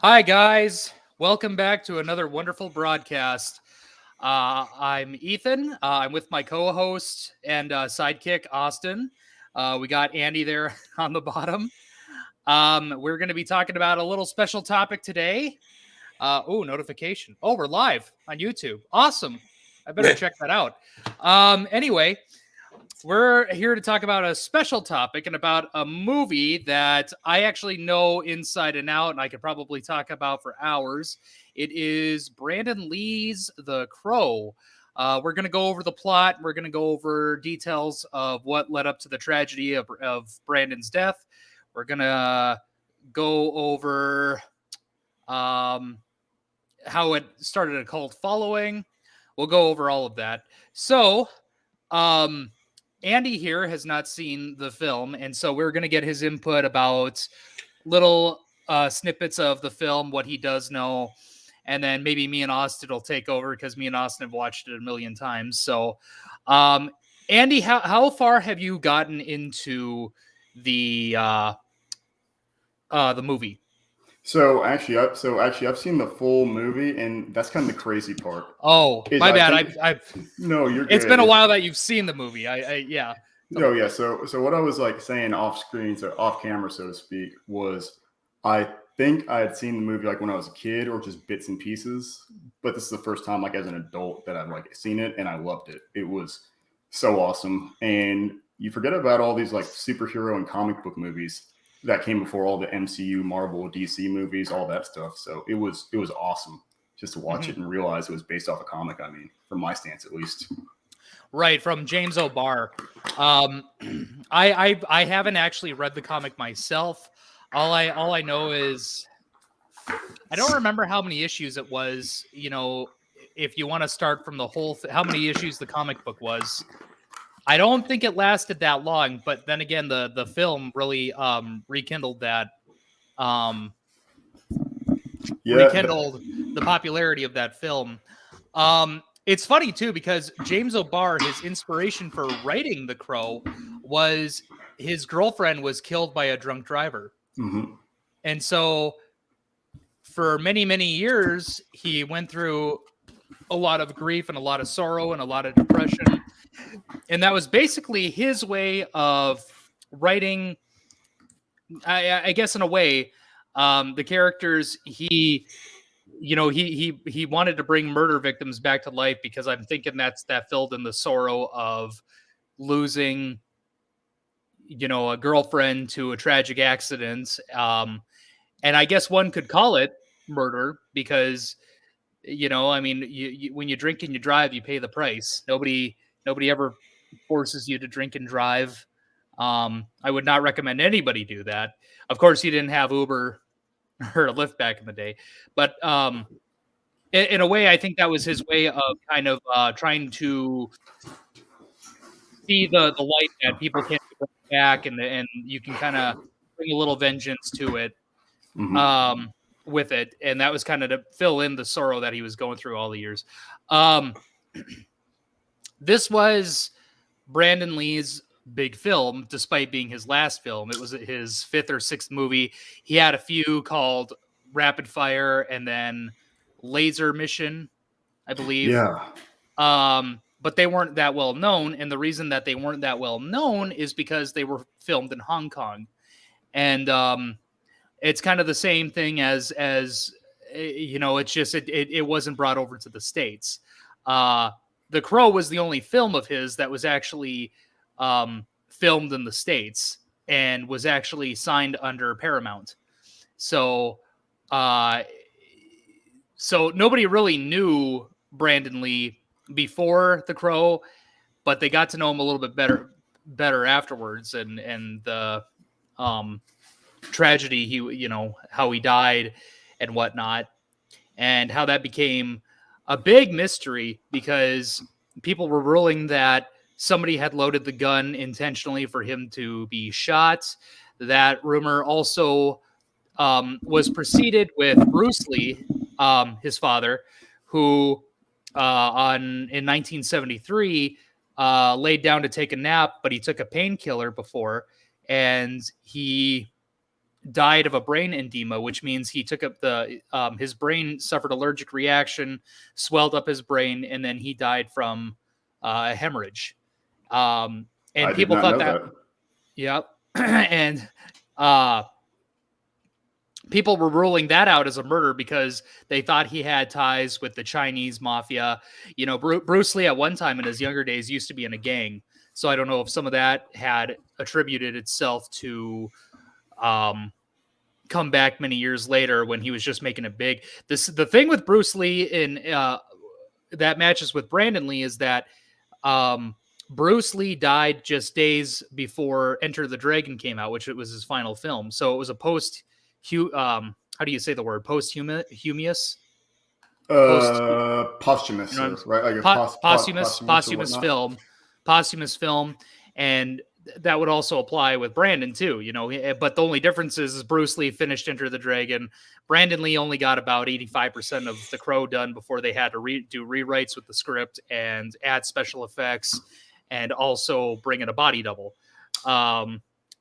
Hi, guys. Welcome back to another wonderful broadcast. I'm Ethan. I'm with my co host and sidekick, Austin. We got Andy there on the bottom. We're going to be talking about a little special topic today. Notification. Oh, we're live on YouTube. Awesome. I better check that out. Anyway, we're here to talk about a special topic and about a movie that I actually know inside and out, and I could probably talk about for hours. It is Brandon Lee's The Crow. We're going to go over the plot. We're going to go over details of what led up to the tragedy of Brandon's death. We're going to go over how it started a cult following. We'll go over all of that. So, Andy here has not seen the film, and so we're going to get his input about little snippets of the film, what he does know, and then maybe me and Austin will take over because me and Austin have watched it a million times. So, Andy, how far have you gotten into the movie? I've seen the full movie, and that's kind of the crazy part. Oh, Is my I bad. think I've no, you're It's good. been a while that you've seen the movie. Yeah. No, yeah. So what I was like saying off screen, so off camera, so to speak, was I think I had seen the movie like when I was a kid or just bits and pieces. But this is the first time, like as an adult, that I've like seen it, and I loved it. It was so awesome, and you forget about all these like superhero and comic book movies that came before all the MCU, Marvel, DC movies, all that stuff. So it was awesome just to watch it and realize it was based off a comic. I mean, from my stance at least. Right, from James O'Barr. I haven't actually read the comic myself. All I know is I don't remember how many issues it was. You know, if you want to start from the whole, how many issues the comic book was. I don't think it lasted that long, but then again, the film really rekindled that. Rekindled the popularity of that film. It's funny too because James O'Barr, his inspiration for writing The Crow was his girlfriend was killed by a drunk driver. Mm-hmm. And so for many years, he went through a lot of grief and a lot of sorrow and a lot of depression. And that was basically his way of writing, I guess in a way, the characters he wanted to bring murder victims back to life because I'm thinking that filled in the sorrow of losing, a girlfriend to a tragic accident. And I guess one could call it murder because, I mean, when you drink and you drive, you pay the price. Nobody ever forces you to drink and drive. I would not recommend anybody do that. Of course, he didn't have Uber or a Lyft back in the day, but in a way, I think that was his way of kind of trying to see the light that people can't bring back, and you can kind of bring a little vengeance to it with it, and that was kind of to fill in the sorrow that he was going through all the years. This was Brandon Lee's big film, despite being his last film. It was his fifth or sixth movie. He had a few called Rapid Fire and then Laser Mission, I believe. Yeah. But they weren't that well known. And the reason that they weren't that well known is because they were filmed in Hong Kong. And it's kind of the same thing as it's just, it wasn't brought over to the States. The Crow was the only film of his that was actually filmed in the States and was actually signed under Paramount. So nobody really knew Brandon Lee before The Crow, but they got to know him a little bit better afterwards, and the tragedy how he died and whatnot, and how that became a big mystery because people were ruling that somebody had loaded the gun intentionally for him to be shot. That rumor also was preceded with Bruce Lee, his father, who in 1973 laid down to take a nap, but he took a painkiller before, and he died of a brain edema, which means he took up his brain suffered allergic reaction, swelled up his brain, and then he died from a hemorrhage. And I did people not thought know that, that. yep. And people were ruling that out as a murder because they thought he had ties with the Chinese mafia. You know, Bruce Lee at one time in his younger days used to be in a gang. So I don't know if some of that had attributed itself to come back many years later when he was just making it big. The thing with Bruce Lee in that matches with Brandon Lee is that Bruce Lee died just days before Enter the Dragon came out, which it was his final film. So it was a how do you say the word? Posthumous? Posthumous, You know, right? Like a posthumous film, and that would also apply with Brandon too. You know, but the only difference is Bruce Lee finished Enter the Dragon. Brandon Lee only got about 85% of The Crow done before they had to do rewrites with the script and add special effects and also bring in a body double.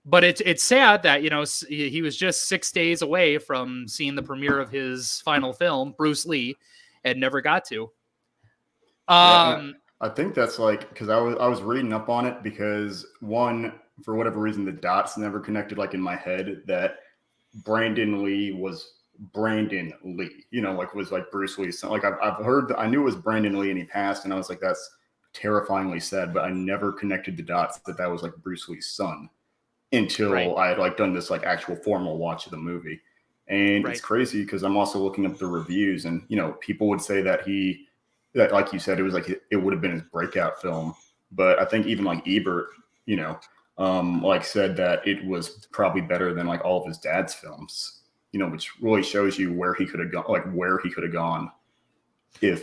But it's sad that, you know, he was just 6 days away from seeing the premiere of his final film, Bruce Lee, and never got to. I think that's like, because I was reading up on it because one, for whatever reason, the dots never connected like in my head that Brandon Lee was Brandon Lee, you know, like was like Bruce Lee's son. Like I've heard, I knew it was Brandon Lee and he passed, and I was like, that's terrifyingly sad, but I never connected the dots that was like Bruce Lee's son until I had like done this like actual formal watch of the movie. And it's crazy because I'm also looking up the reviews, and you know, people would say that that like you said, it was like it would have been his breakout film. But I think even like Ebert, you know, like said that it was probably better than like all of his dad's films, you know, which really shows you where he could have gone, if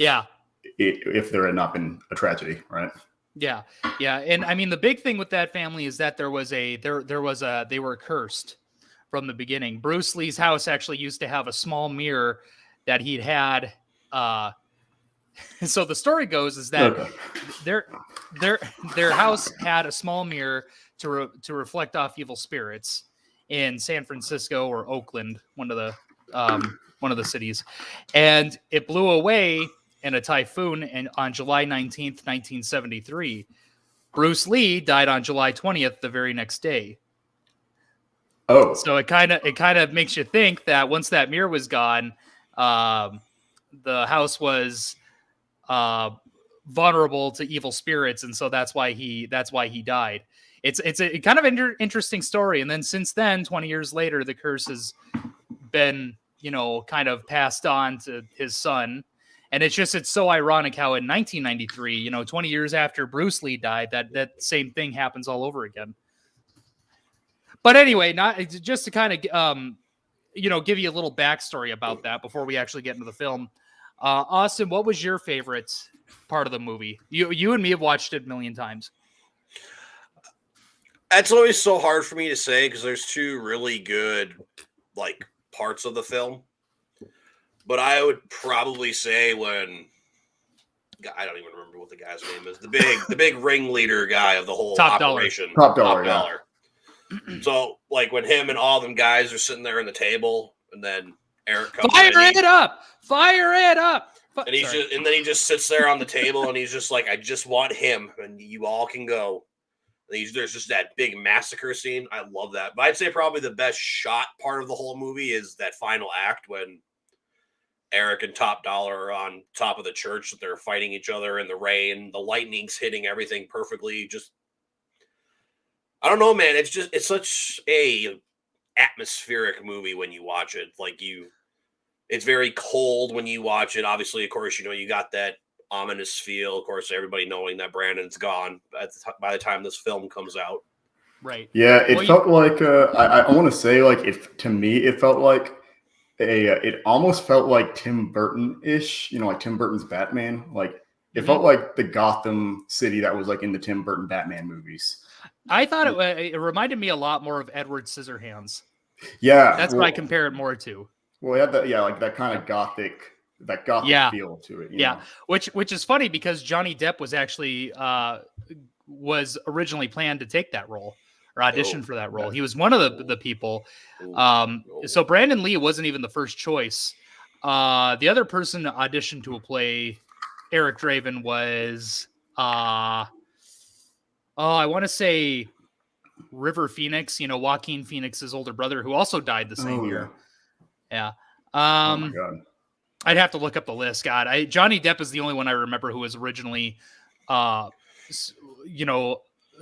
there had not been a tragedy, right? Yeah. And I mean, the big thing with that family is that they were cursed from the beginning. Bruce Lee's house actually used to have a small mirror that he'd had. So the story goes is that their house had a small mirror to reflect off evil spirits in San Francisco or Oakland, one of the cities, and it blew away in a typhoon and on July 19th, 1973. Bruce Lee died on July 20th, the very next day. Oh, so it kind of makes you think that once that mirror was gone, the house was vulnerable to evil spirits, and so that's why he died. It's a kind of interesting story. And then since then, 20 years later, the curse has been, you know, kind of passed on to his son. And it's so ironic how in 1993, you know, 20 years after Bruce Lee died, that same thing happens all over again. But anyway, not just to kind of, you know, give you a little backstory about that before we actually get into the film. Austin, what was your favorite part of the movie? You and me have watched it a million times. That's always so hard for me to say because there's two really good like parts of the film. But I would probably say when I don't even remember what the guy's name is, the big ringleader guy of the whole operation. Top dollar. So like when him and all them guys are sitting there in the table, and then Eric comes Fire it up! And then he just sits there on the table and he's just like, I just want him, and you all can go. And there's just that big massacre scene. I love that. But I'd say probably the best shot part of the whole movie is that final act when Eric and Top Dollar are on top of the church. They're fighting each other in the rain. The lightning's hitting everything perfectly. Just, I don't know, man. It's such a atmospheric movie when you watch it. Like it's very cold when you watch it. Obviously, of course, you know, you got that ominous feel. Of course, everybody knowing that Brandon's gone by the time this film comes out. Right. Yeah, it felt like, I want to say, like, to me, it felt like it almost felt like Tim Burton-ish, you know, like Tim Burton's Batman. Like it felt like the Gotham City that was like in the Tim Burton Batman movies. I thought it reminded me a lot more of Edward Scissorhands. Yeah, that's what I compare it more to. Well, it had like that kind of gothic feel to it. You know? Which is funny because Johnny Depp was actually was originally planned to take that role, or auditioned for that role. He was one of the people. So Brandon Lee wasn't even the first choice. The other person to audition to play Eric Draven was, I want to say River Phoenix, Joaquin Phoenix's older brother, who also died the same year. Yeah. Oh my God. I'd have to look up the list. God, Johnny Depp is the only one I remember who was originally,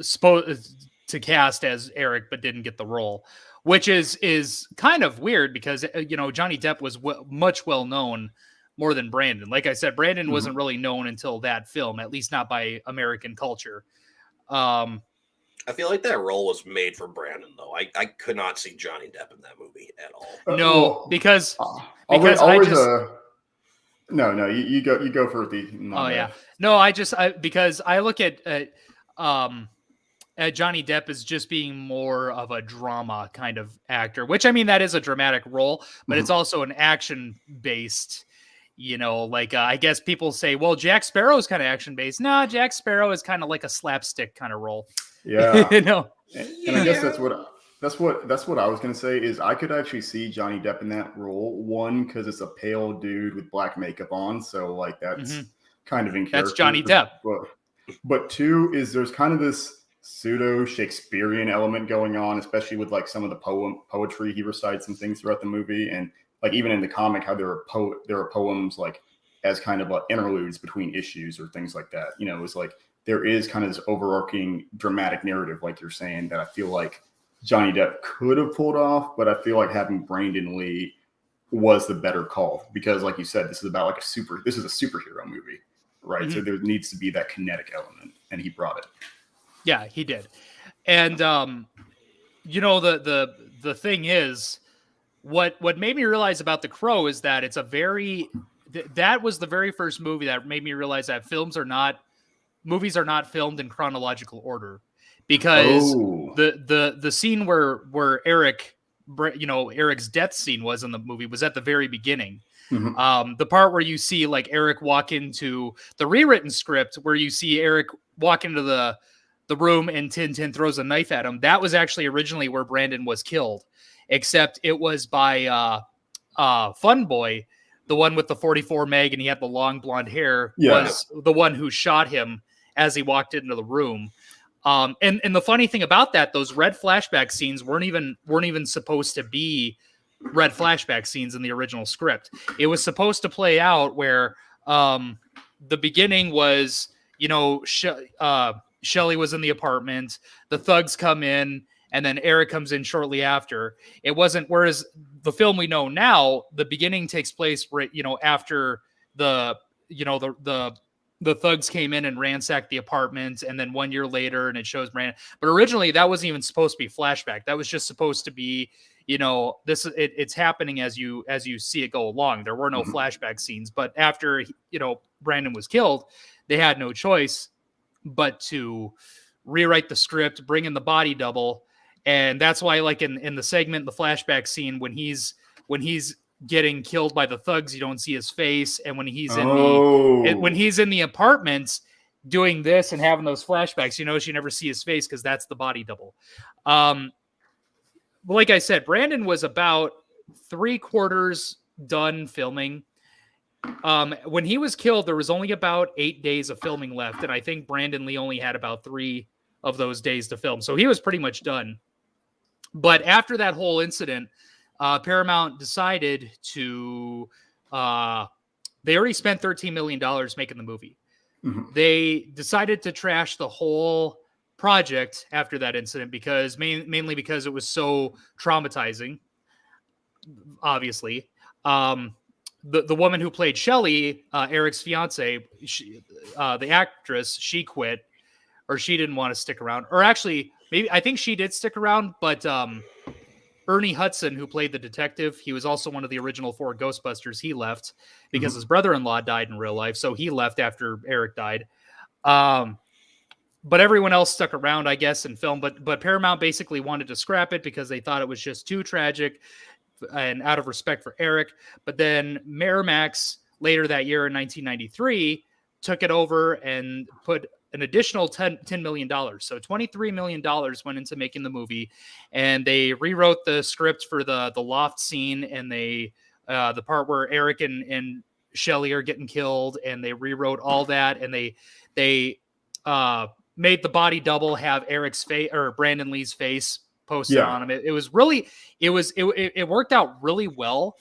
supposed to cast as Eric, but didn't get the role, which is kind of weird because, Johnny Depp was much well known more than Brandon. Like I said, Brandon wasn't really known until that film, at least not by American culture. I feel like that role was made for Brandon, though. I could not see Johnny Depp in that movie at all. No, because No, you go for the. Because I look at Johnny Depp as just being more of a drama kind of actor, which, I mean, that is a dramatic role, but it's also an action based. I guess people say, well, Jack Sparrow is kind of action based. No, Jack Sparrow is kind of like a slapstick kind of role. Yeah. And I guess that's what I was gonna say is I could actually see Johnny Depp in that role. One, because it's a pale dude with black makeup on, so like that's kind of in character. That's Johnny Depp. But two is there's kind of this pseudo Shakespearean element going on, especially with like some of the poetry he recites and things throughout the movie, and like even in the comic, how there are poems like as kind of like interludes between issues or things like that. It's like there is kind of this overarching dramatic narrative, like you're saying, that I feel like Johnny Depp could have pulled off, but I feel like having Brandon Lee was the better call because, like you said, this is about this is a superhero movie, right? So there needs to be that kinetic element, and he brought it. Yeah, he did. And the thing is, what made me realize about The Crow is that it's that was the very first movie that made me realize that movies are not filmed in chronological order, because the scene where Eric's death scene was in the movie was at the very beginning. The part where you see like Eric walk into the rewritten script, where you see Eric walk into the room and Tintin throws a knife at him, that was actually originally where Brandon was killed, except it was by Fun Boy, the one with the 44 mag and he had the long blonde hair, was the one who shot him as he walked into the room. And the funny thing about that, those red flashback scenes weren't even supposed to be red flashback scenes in the original script. It was supposed to play out where the beginning was, Shelly was in the apartment, the thugs come in, and then Eric comes in shortly after. It wasn't, whereas the film we know now, the beginning takes place where, after the thugs came in and ransacked the apartment, and then 1 year later, and it shows Brandon. But originally, that wasn't even supposed to be flashback. That was just supposed to be, it's happening as you see it go along. There were no flashback scenes. But after Brandon was killed, they had no choice but to rewrite the script, bring in the body double, and that's why, like in the segment, the flashback scene, when he's getting killed by the thugs, you don't see his face, and when he's in the apartment doing this and having those flashbacks, you never see his face because that's the body double. Like I said, Brandon was about 3/4 done filming. When he was killed, there was only about 8 days of filming left, and I think Brandon Lee only had about 3 of those days to film, so he was pretty much done. But after that whole incident, Paramount decided to, they already spent $13 million making the movie. They decided to trash the whole project after that incident because mainly because it was so traumatizing. Obviously, the woman who played Shelly, Eric's fiance, the actress, she quit, or she didn't want to stick around, or actually, maybe I think she did stick around, but Ernie Hudson, who played the detective, he was also one of the original 4 Ghostbusters. He left because his brother-in-law died in real life, so he left after Eric died. But everyone else stuck around, I guess, in film. But Paramount basically wanted to scrap it because they thought it was just too tragic and out of respect for Eric. But then Miramax later that year in 1993 took it over and put an additional $10 million. So $23 million went into making the movie, and they rewrote the script for the loft scene, and they the part where Eric and Shelly are getting killed, and they rewrote all that, and they made the body double have Eric's face or Brandon Lee's face posted on him. It worked out really well.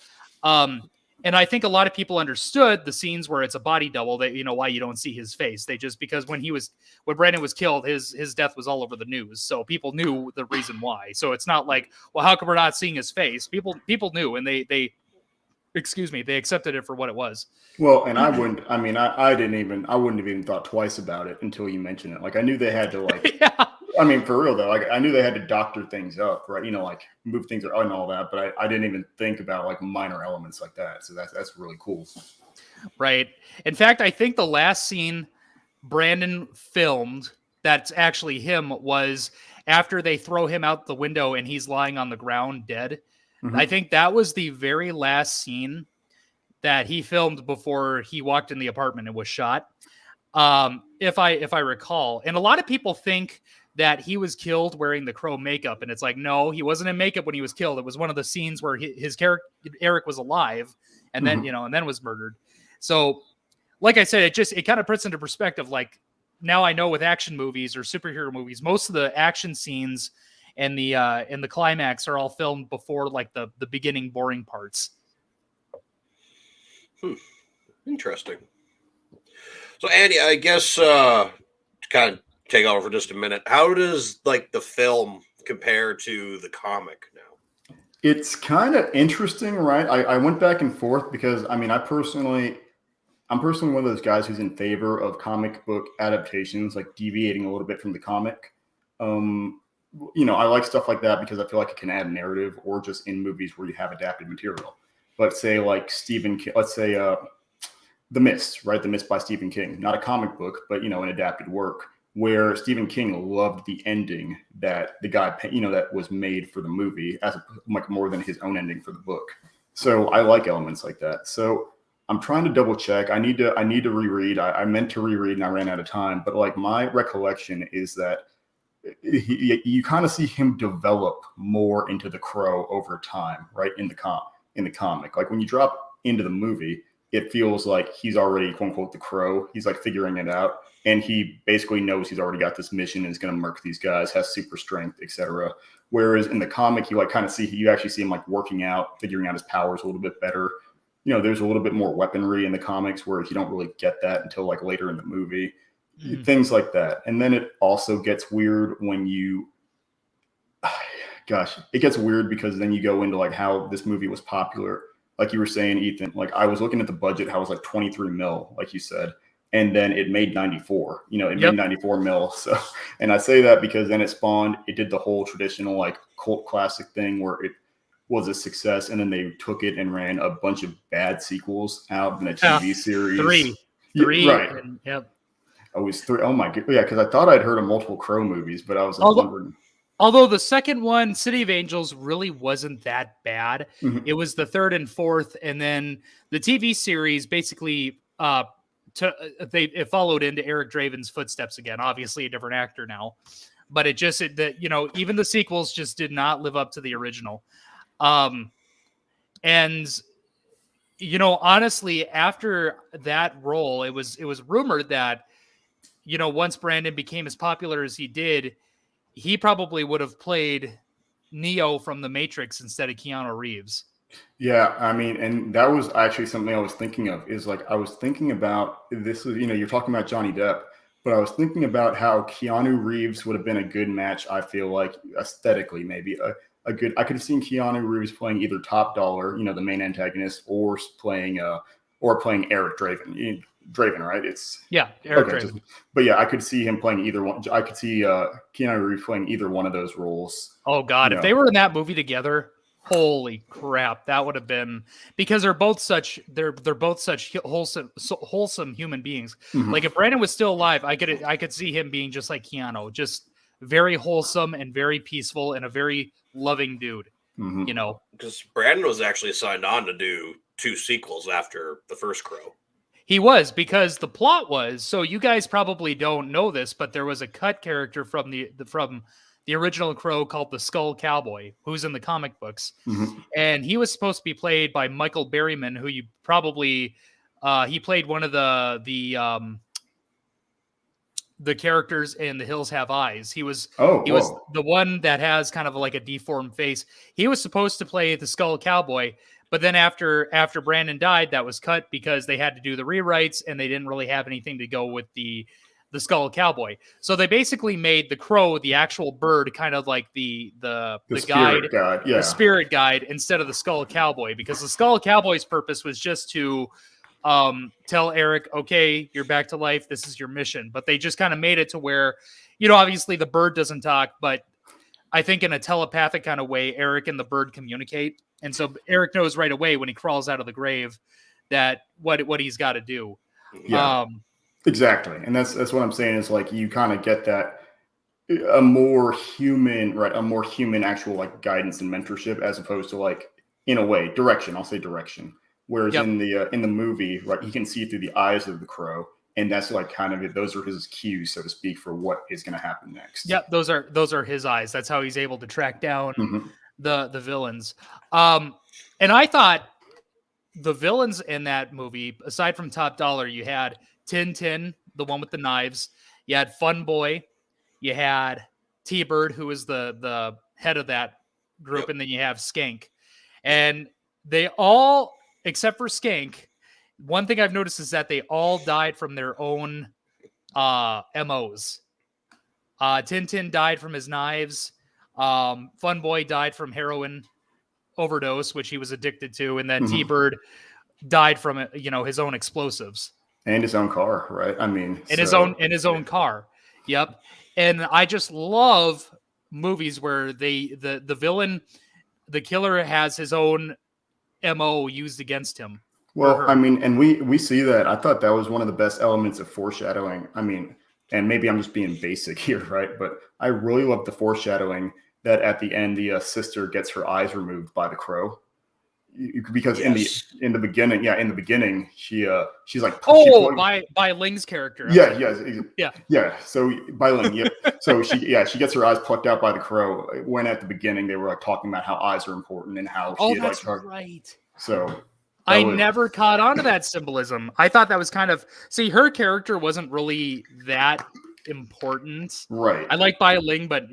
And I think a lot of people understood the scenes where it's a body double, that, you know, why you don't see his face. They just, because when Brandon was killed, his death was all over the news. So people knew the reason why. So it's not like, well, how come we're not seeing his face? People knew, and they accepted it for what it was. Well, and I wouldn't have even thought twice about it until you mentioned it. Like, I knew they had to, like, Yeah. I mean, for real though, like, I knew they had to doctor things up, right? You know, like move things around and all that, but I didn't even think about like minor elements like that. So that's really cool. Right. In fact, I think the last scene Brandon filmed that's actually him was after they throw him out the window and he's lying on the ground dead. Mm-hmm. I think that was the very last scene that he filmed before he walked in the apartment and was shot. If I recall. And a lot of people think that he was killed wearing the Crow makeup, and it's like, no, he wasn't in makeup when he was killed. It was one of the scenes where his character Eric was alive, and then and then was murdered. So, like I said, it kind of puts into perspective. Like, now I know with action movies or superhero movies, most of the action scenes and the climax are all filmed before like the beginning boring parts. Interesting. So, Andy, I guess to kind of take over for just a minute, how does like the film compare to the comic now? It's kind of interesting, right? I went back and forth because, I mean, I'm personally one of those guys who's in favor of comic book adaptations, like deviating a little bit from the comic. You know, I like stuff like that because I feel like it can add narrative, or just in movies where you have adapted material. Let's say like The Mist, right? The Mist by Stephen King, not a comic book, but, you know, an adapted work, where Stephen King loved the ending that the guy, you know, that was made for the movie as like more than his own ending for the book. So I like elements like that. So I'm trying to double check. I need to reread. I meant to reread and I ran out of time, but like my recollection is that you kind of see him develop more into the Crow over time, right? In the comic, like when you drop into the movie, it feels like he's already, quote unquote, the Crow. He's like figuring it out. And he basically knows he's already got this mission and is going to murk these guys, has super strength, etc. Whereas in the comic, you actually see him like working out, figuring out his powers a little bit better. You know, there's a little bit more weaponry in the comics, where you don't really get that until like later in the movie. Mm-hmm. Things like that. And then it also gets weird when it gets weird because then you go into like how this movie was popular. Like you were saying, Ethan, like I was looking at the budget, how it was like 23 mil, like you said. And then it made 94, you know, made 94 mil. So, and I say that because then it did the whole traditional like cult classic thing where it was a success. And then they took it and ran a bunch of bad sequels out in a TV series. Three. Right. And, yep. Oh, it was 3. Oh my God. Yeah. Cause I thought I'd heard of multiple Crow movies, but I was like wondering. Although the second one, City of Angels, really wasn't that bad. Mm-hmm. It was the third and fourth. And then the TV series basically, it followed into Eric Draven's footsteps again. Obviously, a different actor now, but you know, even the sequels just did not live up to the original. And you know, honestly, after that role, it was rumored that, you know, once Brandon became as popular as he did, he probably would have played Neo from The Matrix instead of Keanu Reeves. Yeah, I mean, and that was actually something I was thinking of, is like, I was thinking about this is, you know, you're talking about Johnny Depp, but I was thinking about how Keanu Reeves would have been a good match. I feel like aesthetically, maybe a good, I could have seen Keanu Reeves playing either Top Dollar, you know, the main antagonist, or playing Eric Draven. Draven, right? Eric Draven. But yeah, I could see him playing either one. I could see Keanu Reeves playing either one of those roles. Oh God, if they were in that movie together, holy crap, that would have been, because they're both such wholesome human beings. Mm-hmm. Like if Brandon was still alive, I could see him being just like Keanu, just very wholesome and very peaceful and a very loving dude. Mm-hmm. You know, because Brandon was actually signed on to do 2 sequels after the first Crow. He was, because the plot was, so you guys probably don't know this, but there was a cut character from the original Crow called the Skull Cowboy, who's in the comic books. Mm-hmm. And he was supposed to be played by Michael Berryman, who you probably he played one of the characters in The Hills Have Eyes. He was the one that has kind of like a deformed face. He was supposed to play the Skull Cowboy, but then after Brandon died, that was cut because they had to do the rewrites and they didn't really have anything to go with the Skull Cowboy. So they basically made the Crow, the actual bird, kind of like the guide, yeah. the spirit guide, instead of the Skull Cowboy, because the Skull Cowboy's purpose was just to tell Eric, okay, you're back to life. This is your mission. But they just kind of made it to where, obviously the bird doesn't talk, but I think in a telepathic kind of way, Eric and the bird communicate. And so Eric knows right away when he crawls out of the grave that what he's got to do. Yeah, exactly. And that's what I'm saying is like, you kind of get that a more human actual like guidance and mentorship, as opposed to like, in a way, direction. I'll say direction. Whereas in the movie, right, he can see through the eyes of the Crow, and that's like kind of it. Those are his cues, so to speak, for what is going to happen next. Yep, those are his eyes. That's how he's able to track down the villains. And I thought the villains in that movie, aside from Top Dollar, you had Tin, the one with the knives. You had Fun Boy. You had T-Bird, who was the head of that group, and then you have Skank. And they all, except for Skank, one thing I've noticed is that they all died from their own MOs. Tin died from his knives. Fun Boy died from heroin overdose, which he was addicted to, and then T-Bird died from his own explosives and his own car, right? I mean, in his own car. Yep. And I just love movies where the villain, the killer, has his own MO used against him. Well, I mean, and we see that. I thought that was one of the best elements of foreshadowing. I mean, and maybe I'm just being basic here, right? But I really love the foreshadowing that at the end, the sister gets her eyes removed by the Crow. Because in the beginning, she's like, by Ling's character. Yeah. So by Ling, so she gets her eyes plucked out by the Crow. When at the beginning they were like talking about how eyes are important and how that's right. So I never caught on to that symbolism. I thought that was kind of, her character wasn't really that important. Right. I like Bai Ling, but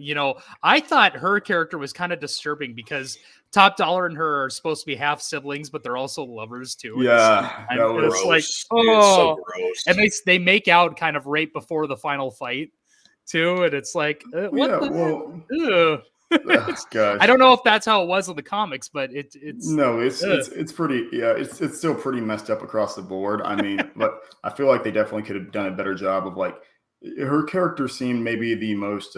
I thought her character was kind of disturbing because Top Dollar and her are supposed to be half siblings, but they're also lovers too. Yeah. It's like, so gross. And they make out kind of right before the final fight too. And it's like, what I don't know if that's how it was in the comics, but it's pretty, it's still pretty messed up across the board. I mean, but I feel like they definitely could have done a better job of like, her character seemed maybe the most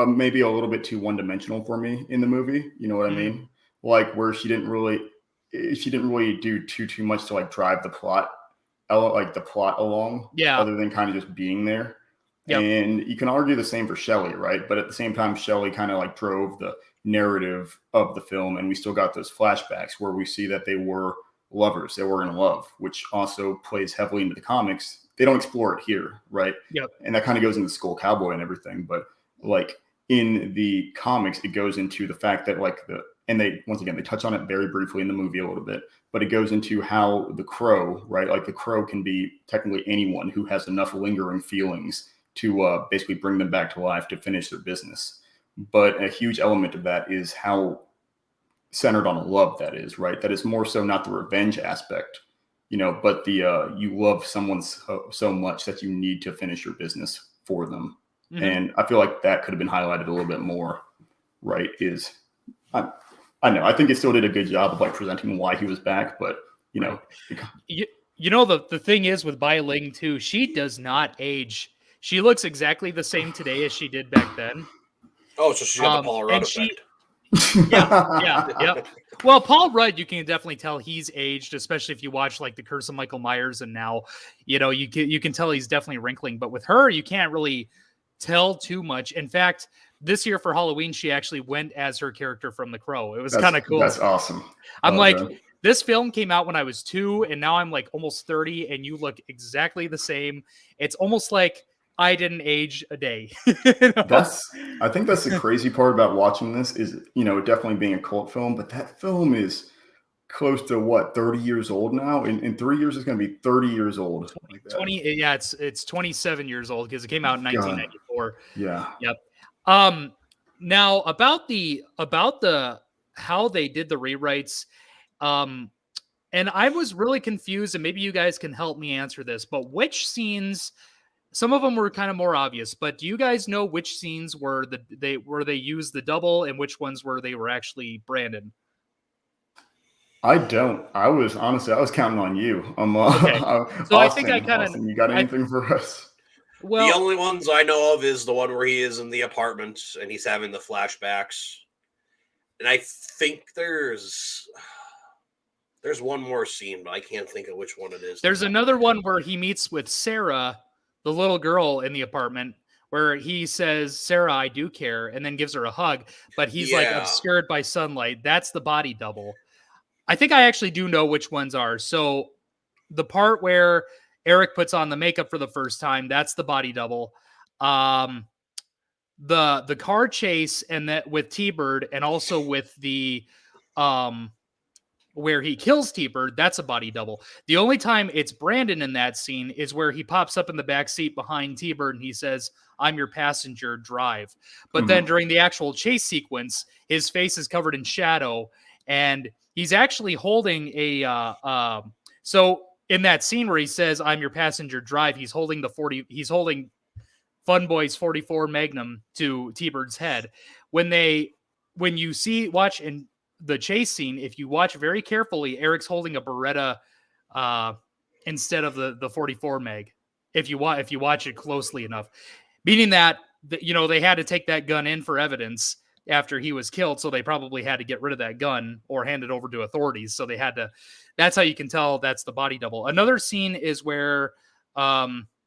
maybe a little bit too one-dimensional for me in the movie. You know what I mean? Like where she didn't really do too much to like drive the plot along. Yeah. Other than kind of just being there. Yep. And you can argue the same for Shelly, right? But at the same time, Shelly kind of like drove the narrative of the film, and we still got those flashbacks where we see that they were lovers, they were in love, which also plays heavily into the comics. They don't explore it here, right? Yep. And that kind of goes into Skull Cowboy and everything, but like in the comics, it goes into the fact that like they touch on it very briefly in the movie a little bit, but it goes into how the Crow, right? Like the Crow can be technically anyone who has enough lingering feelings to basically bring them back to life to finish their business. But a huge element of that is how centered on love that is, right? That is more so not the revenge aspect, but the you love someone so much that you need to finish your business for them. Mm-hmm. And I feel like that could have been highlighted a little bit more, right? I know, I think it still did a good job of like presenting why he was back, but the thing is with Bai Ling too, she does not age. She looks exactly the same today as she did back then. Oh, so she got the Paul Rudd effect. Yeah. Well, Paul Rudd, you can definitely tell he's aged, especially if you watch like The Curse of Michael Myers, and now, you can tell he's definitely wrinkling. But with her, you can't really tell too much. In fact, this year for Halloween, she actually went as her character from The Crow. It was kind of cool. That's awesome. I'm This film came out when I was 2, and now I'm like almost 30, and you look exactly the same. It's almost like I didn't age a day. You know? I think that's the crazy part about watching this is, definitely being a cult film, but that film is close to what, 30 years old now? In 3 years, it's going to be 30 years old. 20, yeah, it's 27 years old because it came out in 1994. Yeah. Yep. Now about the how they did the rewrites, and I was really confused, and maybe you guys can help me answer this, but which scenes, some of them were kind of more obvious, but do you guys know which scenes were they used the double and which ones were they were actually Brandon? I don't. I was counting on you. Okay. So I think I kind of. You got anything for us? Well, the only ones I know of is the one where he is in the apartment and he's having the flashbacks, and I think there's one more scene, but I can't think of which one it is. There's another one where he meets with Sarah, the little girl in the apartment, where he says, "Sarah, I do care," and then gives her a hug, but he's like obscured by sunlight. That's the body double. I think I actually do know which ones are. So the part where Eric puts on the makeup for the first time, that's the body double. The car chase and that with T-Bird, and also with the where he kills T-Bird, that's a body double. The only time it's Brandon in that scene is where he pops up in the back seat behind T-Bird and he says, "I'm your passenger, drive." But then during the actual chase sequence, his face is covered in shadow, and he's actually holding a so in that scene where he says, "I'm your passenger, drive," he's holding Fun Boy's 44 Magnum to T-Bird's head. When you watch in the chase scene, if you watch very carefully, Eric's holding a Beretta instead of the 44 Mag. If you watch it closely enough, meaning that they had to take that gun in for evidence after he was killed, so they probably had to get rid of that gun or hand it over to authorities. So they had to. That's how you can tell that's the body double. Another scene is where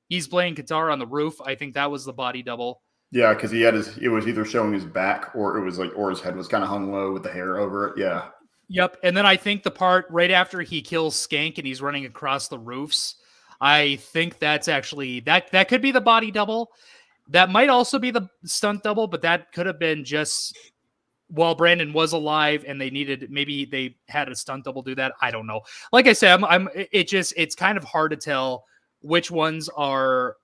he's playing guitar on the roof. I think that was the body double. Yeah, because it was either showing his back or his head was kind of hung low with the hair over it. Yeah. Yep. And then I think the part right after he kills Skank and he's running across the roofs, I think that's actually that could be the body double. That might also be the stunt double, but that could have been just while Brandon was alive and maybe they had a stunt double do that. I don't know. Like I said, it's kind of hard to tell which ones are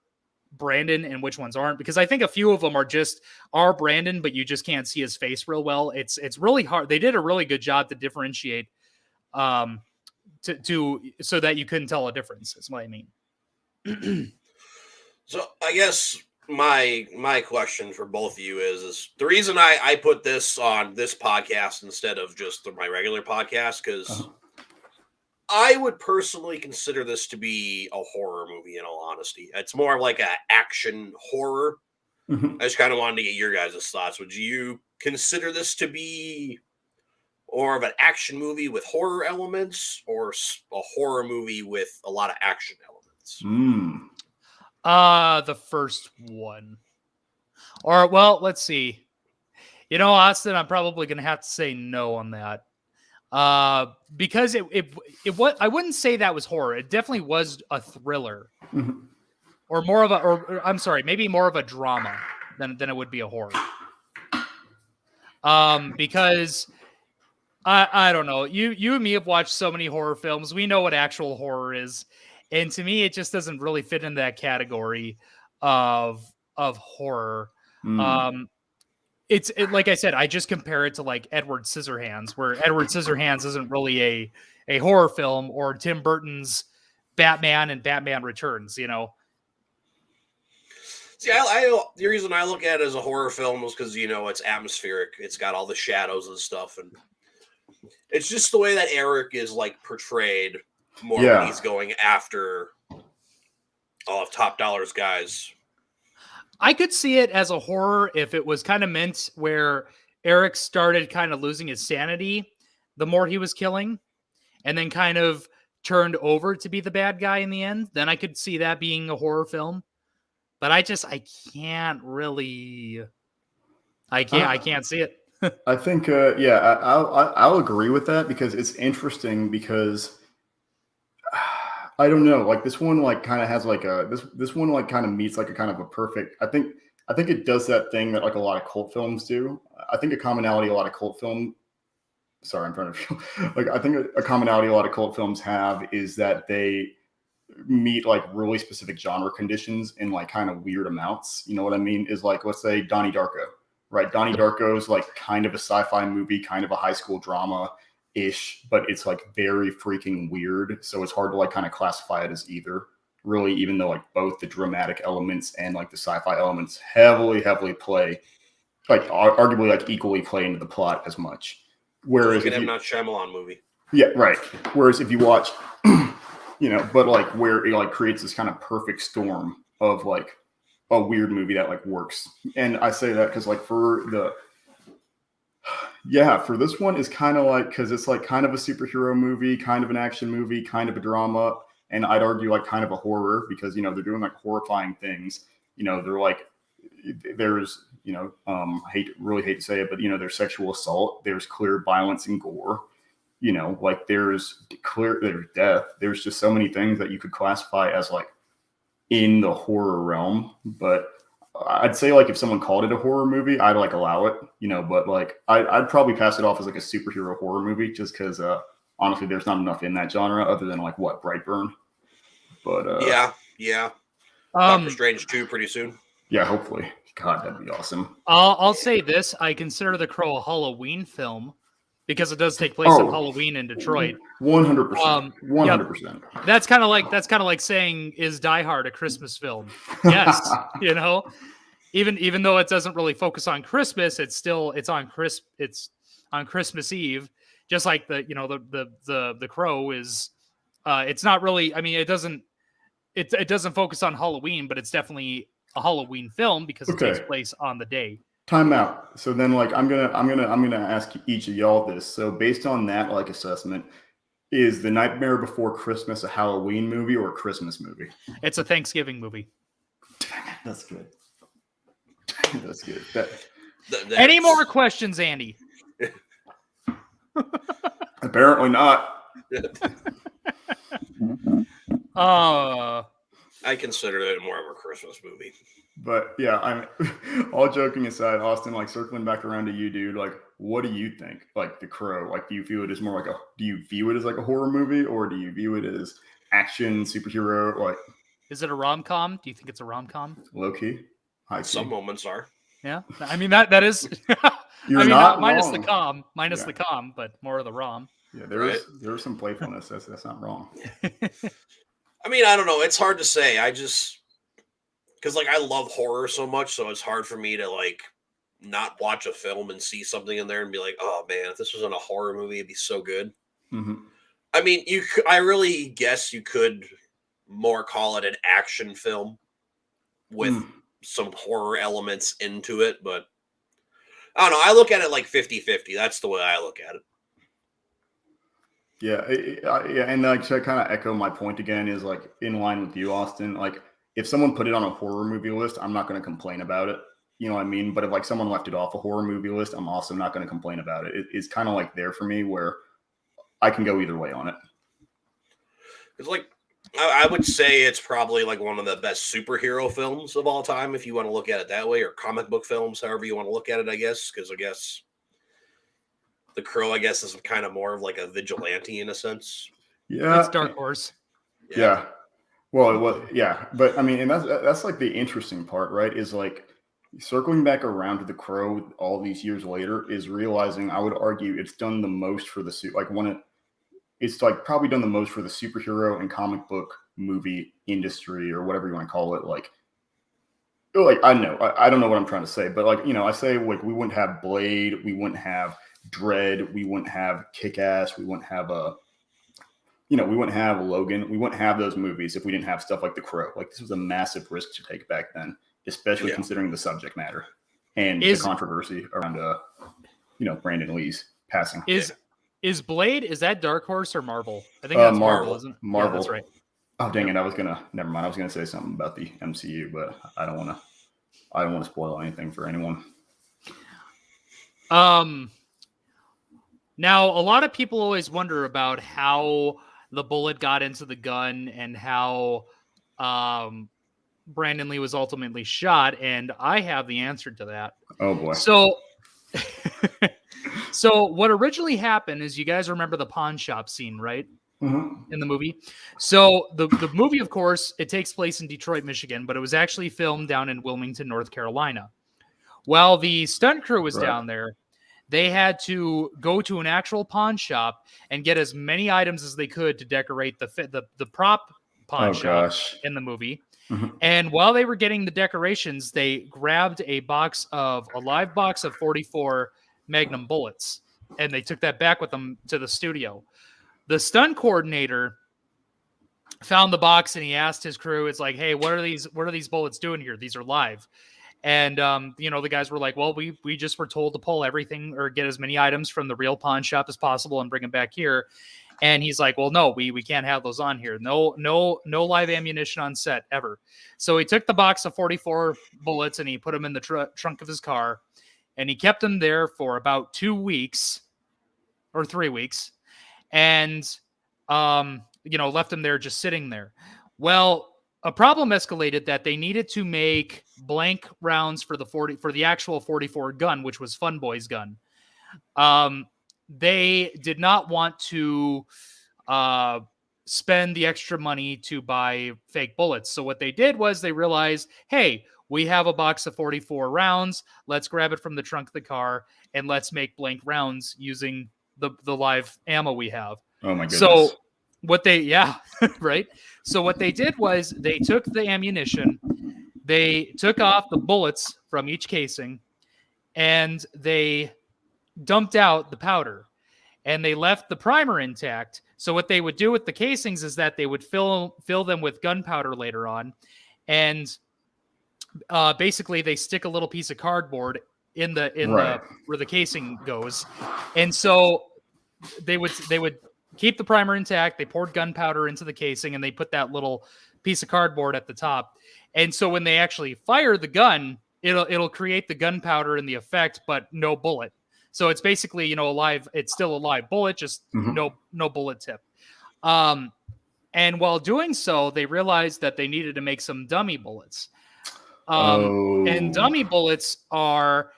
Brandon and which ones aren't, because I think a few of them are Brandon, but you just can't see his face real well. It's really hard. They did a really good job to differentiate so that you couldn't tell a difference, is what I mean. So I guess my question for both of you is the reason I put this on this podcast instead of just my regular podcast, because I would personally consider this to be a horror movie, in all honesty. It's more like an action horror. I just kind of wanted to get your guys' thoughts. Would you consider this to be more of an action movie with horror elements, or a horror movie with a lot of action elements? The first one. Or, well, let's see. Austin, I'm probably going to have to say no on that. Because I wouldn't say that was horror. It definitely was a thriller, or maybe more of a drama than it would be a horror. Because I don't know. You and me have watched so many horror films. We know what actual horror is, and to me, it just doesn't really fit in that category of horror. It's like I said, I just compare it to like Edward Scissorhands, where Edward Scissorhands isn't really a horror film, or Tim Burton's Batman and Batman Returns, See, the reason I look at it as a horror film is because, it's atmospheric. It's got all the shadows and stuff. And it's just the way that Eric is like portrayed more when he's going after all of Top Dollar's guys. I could see it as a horror if it was kind of meant where Eric started kind of losing his sanity the more he was killing, and then kind of turned over to be the bad guy in the end. Then I could see that being a horror film. But I can't really. I can't see it. I think, I'll agree with that because it's interesting because I don't know, like this one, like kind of has like this one, like kind of meets like a kind of a perfect. I think it does that thing that like a lot of cult films do. I think a commonality a lot of cult film. Sorry, I'm trying to feel like I think a commonality a lot of cult films have is that they meet like really specific genre conditions in like kind of weird amounts. You know what I mean? Is like, let's say Donnie Darko, right? Donnie Darko is like kind of a sci-fi movie, kind of a high school drama ish, but it's like very freaking weird. So it's hard to like kind of classify it as either really, even though like both the dramatic elements and like the sci-fi elements heavily play, like arguably like equally play into the plot as much. Whereas if you not Shyamalan movie. Yeah, right. Whereas if you watch but like where it like creates this kind of perfect storm of like a weird movie that like works. And I say that because like for this one is kind of like, because it's like kind of a superhero movie, kind of an action movie, kind of a drama, and I'd argue like kind of a horror because they're doing like horrifying things. They're like there's really hate to say it, but there's sexual assault, there's clear violence and gore. Like there's death. There's just so many things that you could classify as like in the horror realm. But I'd say like if someone called it a horror movie, I'd like allow it, but like I'd probably pass it off as like a superhero horror movie just because honestly there's not enough in that genre other than like what, Brightburn. But yeah. Doctor Strange 2 pretty soon. Yeah, hopefully. God, that'd be awesome. I'll say this: I consider The Crow a Halloween film because it does take place on Halloween in Detroit. 100%. 100%. Yep. That's kind of like saying, is Die Hard a Christmas film? Yes. Even though it doesn't really focus on Christmas, it's on Christmas Eve. Just like the Crow is. It's not really. I mean, it doesn't focus on Halloween, but it's definitely a Halloween film because it takes place on the day. Time out. So then, like, I'm gonna ask each of y'all this. So based on that, like, assessment, is The Nightmare Before Christmas a Halloween movie or a Christmas movie? It's a Thanksgiving movie. That's good. That's good. Any more questions, Andy? Apparently not. I consider it more of a Christmas movie. But yeah, I'm all joking aside, Austin, like circling back around to you, dude, like what do you think? Like The Crow, like do you view it as like a horror movie, or do you view it as action, superhero? Like, is it a rom-com? Do you think it's a rom-com? Low key. Some moments are. Yeah. I mean that is You're not minus wrong. the calm, but more of the rom. Yeah, there was some playfulness. That's not wrong. I mean, I don't know. It's hard to say. Because like I love horror so much, so it's hard for me to like not watch a film and see something in there and be like, oh man, if this was in a horror movie, it'd be so good. Mm-hmm. I mean, I really guess you could more call it an action film with some horror elements into it, but I don't know. I look at it like 50-50. That's the way I look at it. Yeah, and like to kind of echo my point again is like in line with you, Austin. Like if someone put it on a horror movie list, I'm not going to complain about it. You know what I mean? But if like someone left it off a horror movie list, I'm also not going to complain about it. It's kind of like there for me where I can go either way on it. It's like I would say it's probably like one of the best superhero films of all time, if you want to look at it that way, or comic book films, however you want to look at it, I guess. Because I guess The Crow, I guess, is kind of more of like a vigilante in a sense. Yeah, it's Dark Horse. Yeah. Well, yeah, but I mean, and that's like the interesting part, right? Is like circling back around to The Crow all these years later is realizing, I would argue, it's done the most for the suit. It's like probably done the most for the superhero and comic book movie industry, or whatever you want to call it. Like I know, I don't know what I'm trying to say, but like, I say like we wouldn't have Blade, we wouldn't have Dread, we wouldn't have Kick-Ass, we wouldn't have we wouldn't have Logan, we wouldn't have those movies if we didn't have stuff like The Crow. Like this was a massive risk to take back then, especially considering the subject matter and the controversy around Brandon Lee's passing. Is Blade, is that Dark Horse or Marvel? I think that's Marvel, isn't it? Marvel. Yeah, that's right. Oh dang it! Never mind. I was gonna say something about the MCU, but I don't want to spoil anything for anyone. Now, a lot of people always wonder about how the bullet got into the gun and how Brandon Lee was ultimately shot, and I have the answer to that. Oh boy. So, so what originally happened is, you guys remember the pawn shop scene, right? In the movie. So the movie, of course, it takes place in Detroit, Michigan, but it was actually filmed down in Wilmington, North Carolina. While the stunt crew was down there, they had to go to an actual pawn shop and get as many items as they could to decorate the prop pawn shop in the movie. And while they were getting the decorations, they grabbed a live box of 44 Magnum bullets, and they took that back with them to the studio. The stunt coordinator found the box and he asked his crew, it's like, hey, what are these bullets doing here? These are live. And, the guys were like, well, we just were told to pull everything or get as many items from the real pawn shop as possible and bring them back here. And he's like, well, no, we can't have those on here. No live ammunition on set ever. So he took the box of 44 bullets and he put them in the trunk of his car, and he kept them there for about 2 weeks or 3 weeks. And, left them there just sitting there. Well, a problem escalated that they needed to make blank rounds for the actual 44 gun, which was Fun Boy's gun. They did not want to spend the extra money to buy fake bullets. So what they did was they realized, hey, we have a box of 44 rounds. Let's grab it from the trunk of the car and let's make blank rounds using the live ammo we have. Oh my goodness. So right. So what they did was they took the ammunition, they took off the bullets from each casing, and they dumped out the powder, and they left the primer intact. So what they would do with the casings is that they would fill them with gunpowder later on, and basically they stick a little piece of cardboard in the where the casing goes, and so they would keep the primer intact. They poured gunpowder into the casing, and they put that little piece of cardboard at the top. And so when they actually fire the gun, it'll create the gunpowder and the effect, but no bullet. So it's basically, it's still a live bullet, just no bullet tip. And while doing so, they realized that they needed to make some dummy bullets. And dummy bullets are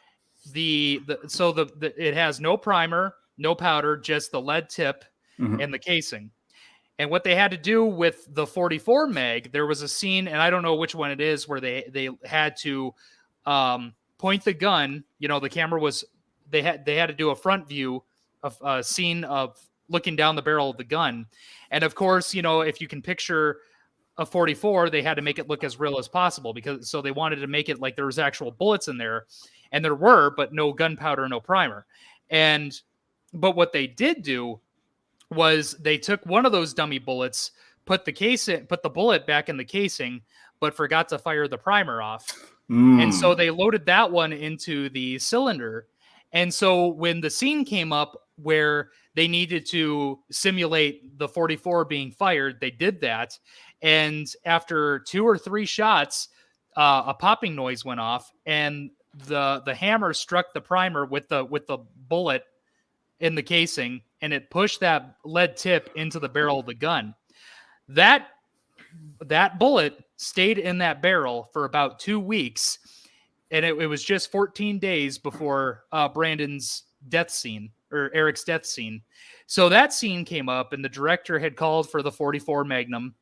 it has no primer, no powder, just the lead tip and the casing. And what they had to do with the 44 mag, there was a scene, and I don't know which one it is, where they had to point the gun. The camera was they had to do a front view of a scene of looking down the barrel of the gun. And of course, if you can picture a 44, they had to make it look as real as possible, so they wanted to make it like there was actual bullets in there, and there were, but no gunpowder, no primer. But what they did do was they took one of those dummy bullets, put the bullet back in the casing, but forgot to fire the primer off. And so they loaded that one into the cylinder. And so when the scene came up where they needed to simulate the 44 being fired, they did that. And after 2 or 3 shots, a popping noise went off, and the hammer struck the primer with the bullet in the casing, and it pushed that lead tip into the barrel of the gun. That bullet stayed in that barrel for about 2 weeks, and it was just 14 days before Brandon's death scene, or Eric's death scene. So that scene came up, and the director had called for the 44 Magnum.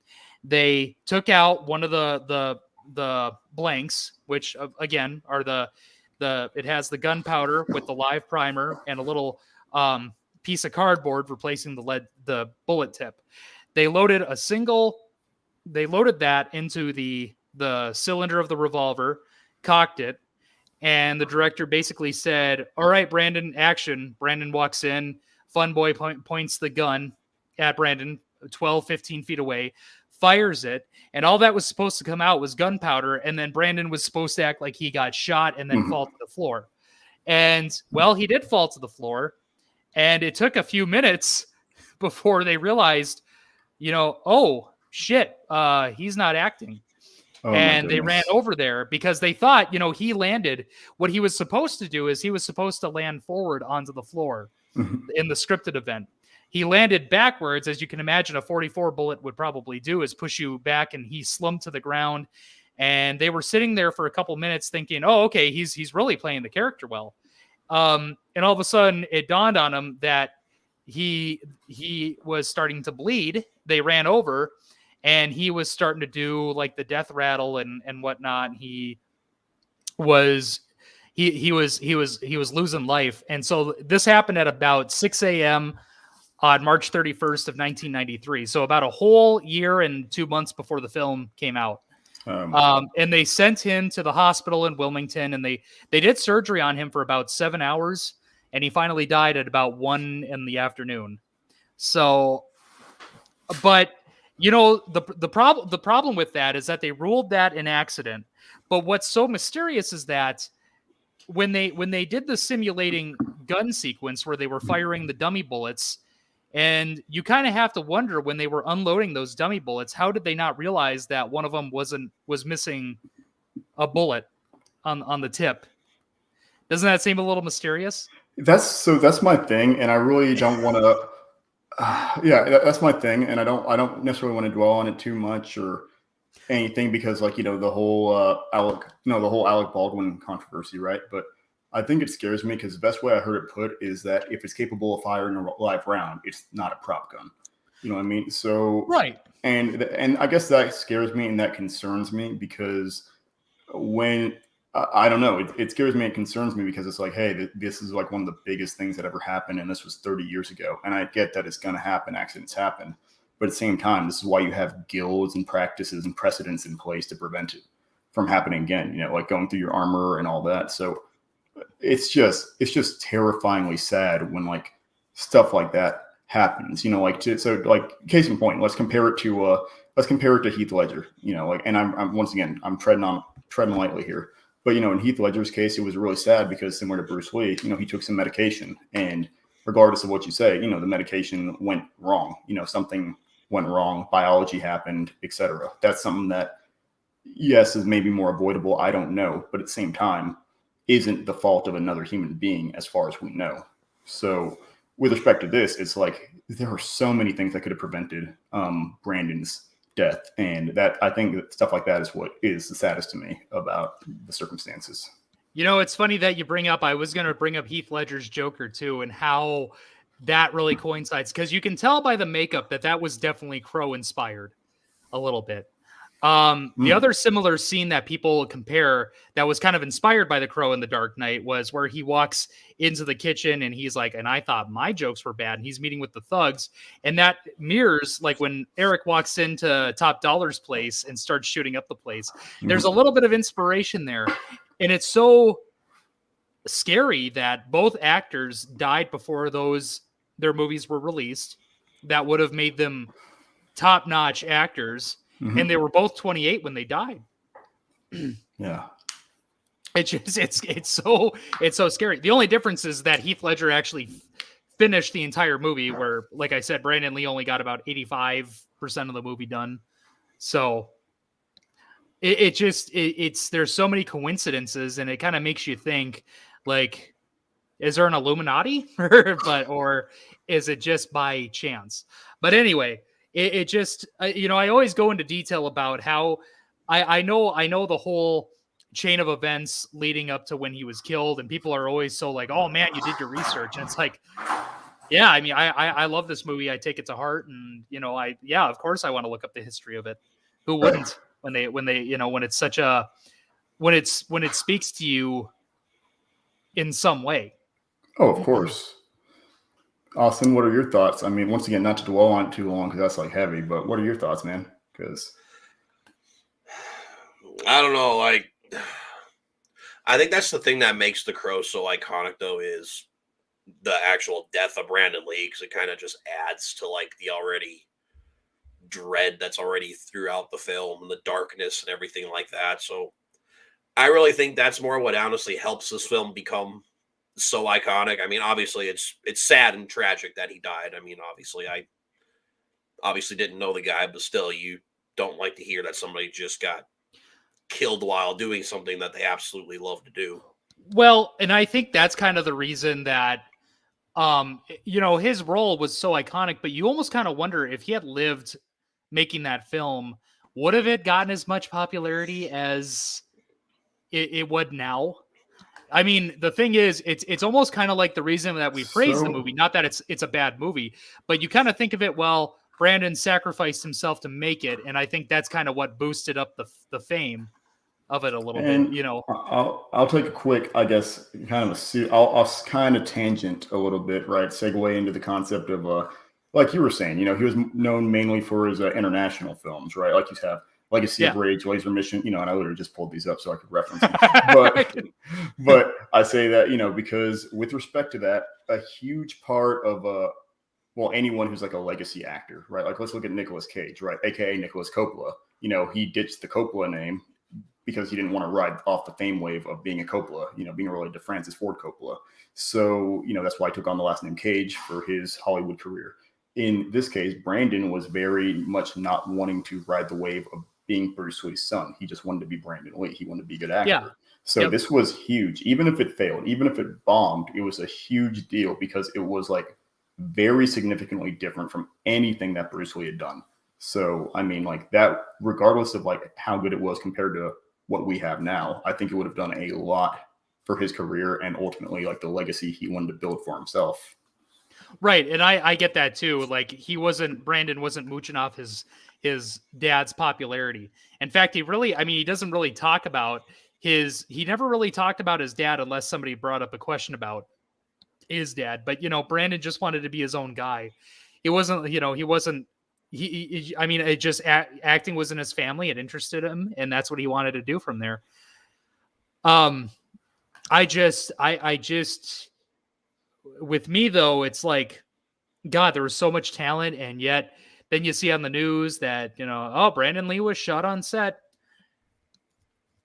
They took out one of the blanks, which again are it has the gunpowder with the live primer and a little piece of cardboard replacing the bullet tip. They loaded that into the cylinder of the revolver, cocked it, and the director basically said, all right, Brandon, action. Brandon walks in, Fun Boy points the gun at Brandon 12, 15 feet away, fires it, and all that was supposed to come out was gunpowder, and then Brandon was supposed to act like he got shot and then fall to the floor. And, well, he did fall to the floor, and it took a few minutes before they realized, oh, shit, he's not acting. And they ran over there because they thought, he landed. What he was supposed to do is he was supposed to land forward onto the floor in the scripted event. He landed backwards, as you can imagine a 44 bullet would probably do, is push you back, and he slumped to the ground. And they were sitting there for a couple minutes thinking, oh, okay, he's really playing the character well. And all of a sudden it dawned on him that he was starting to bleed. They ran over, and he was starting to do like the death rattle and whatnot. He was losing life. And so this happened at about 6 a.m. on March 31st of 1993. So about a whole year and 2 months before the film came out. And they sent him to the hospital in Wilmington, and they did surgery on him for about 7 hours, and he finally died at about 1 p.m. So, but the problem with that is that they ruled that an accident. But what's so mysterious is that when they did the simulating gun sequence where they were firing the dummy bullets, and you kind of have to wonder, when they were unloading those dummy bullets, how did they not realize that one of them was missing a bullet on the tip? Doesn't that seem a little mysterious? That's my thing, and I really don't want to. That's my thing, and I don't necessarily want to dwell on it too much or anything, because the whole Alec Baldwin controversy, right? But I think it scares me because the best way I heard it put is that if it's capable of firing a live round, it's not a prop gun. You know what I mean? So right, and I guess that scares me and that concerns me, because when I don't know, it scares me and concerns me, because it's like, hey, this is like one of the biggest things that ever happened, and this was 30 years ago. And I get that it's going to happen, accidents happen, but at the same time, this is why you have guilds and practices and precedents in place to prevent it from happening again. Like going through your armor and all that. So it's just terrifyingly sad when like stuff like that happens. Case in point, let's compare it to Heath Ledger. And I'm treading lightly here. But, in Heath Ledger's case, it was really sad because, similar to Bruce Lee, he took some medication, and regardless of what you say, the medication went wrong. Something went wrong, biology happened, etc. That's something that, yes, is maybe more avoidable. I don't know. But at the same time, isn't the fault of another human being as far as we know. So with respect to this, it's like there are so many things that could have prevented Brandon's death, and that I think that stuff like that is what is the saddest to me about the circumstances. It's funny that you bring up, I was going to bring up Heath Ledger's Joker too, and how that really coincides, because you can tell by the makeup that was definitely Crow inspired a little bit. The other similar scene that people compare that was kind of inspired by the Crow in The Dark Knight was where he walks into the kitchen and he's like, and I thought my jokes were bad, and he's meeting with the thugs, and that mirrors like when Eric walks into Top Dollar's place and starts shooting up the place. There's a little bit of inspiration there, and it's so scary that both actors died before their movies were released. That would have made them top-notch actors. And they were both 28 when they died. Yeah. It's so scary. The only difference is that Heath Ledger actually finished the entire movie, where, like I said, Brandon Lee only got about 85% of the movie done. So there's so many coincidences, and it kind of makes you think, like, is there an Illuminati or is it just by chance? But anyway, it just, I always go into detail about how I know the whole chain of events leading up to when he was killed, and people are always so like, oh man, you did your research. And it's like, yeah, I mean, I love this movie. I take it to heart. And, of course I want to look up the history of it. Who wouldn't when it's such a, when it speaks to you in some way. Oh, of course. Austin, what are your thoughts? I mean, once again, not to dwell on it too long, because that's like heavy, but what are your thoughts, man? Because I don't know, like, I think that's the thing that makes The Crow so iconic, though, is the actual death of Brandon Lee, because it kind of just adds to like the already dread that's already throughout the film and the darkness and everything like that. So I really think that's more what honestly helps this film become so iconic. I mean, obviously it's sad and tragic that he died. I mean, I obviously didn't know the guy, but still, you don't like to hear that somebody just got killed while doing something that they absolutely love to do. Well, and I think that's kind of the reason that, his role was so iconic, but you almost kind of wonder if he had lived making that film, would have it gotten as much popularity as it would now? I mean, the thing is, it's almost kind of like the reason that we praise the movie, not that it's a bad movie, but you kind of think of it, well, Brandon sacrificed himself to make it, and I think that's kind of what boosted up the fame of it a little bit, I'll take a quick, I guess, I'll kind of tangent a little bit, right? Segue into the concept of, like you were saying, he was known mainly for his international films, right? Like you have Legacy of Rage, Laser Mission, and I literally just pulled these up so I could reference them. But I say that, because with respect to that, a huge part of, anyone who's like a legacy actor, right? Like, let's look at Nicolas Cage, right? AKA Nicolas Coppola. He ditched the Coppola name because he didn't want to ride off the fame wave of being a Coppola, being related to Francis Ford Coppola. So, that's why he took on the last name Cage for his Hollywood career. In this case, Brandon was very much not wanting to ride the wave of being Bruce Lee's son. He just wanted to be Brandon Lee. He wanted to be a good actor. Yeah. So this was huge. Even if it failed, even if it bombed, it was a huge deal because it was like very significantly different from anything that Bruce Lee had done. So, I mean, like that, regardless of like how good it was compared to what we have now, I think it would have done a lot for his career and ultimately like the legacy he wanted to build for himself. Right. And I get that too. Like Brandon wasn't mooching off his dad's popularity. In fact, he doesn't really talk about he never really talked about his dad unless somebody brought up a question about his dad. But, Brandon just wanted to be his own guy. It wasn't, acting was in his family. It interested him. And that's what he wanted to do from there. I just, with me though, it's like, God, there was so much talent. And yet then you see on the news that, Brandon Lee was shot on set.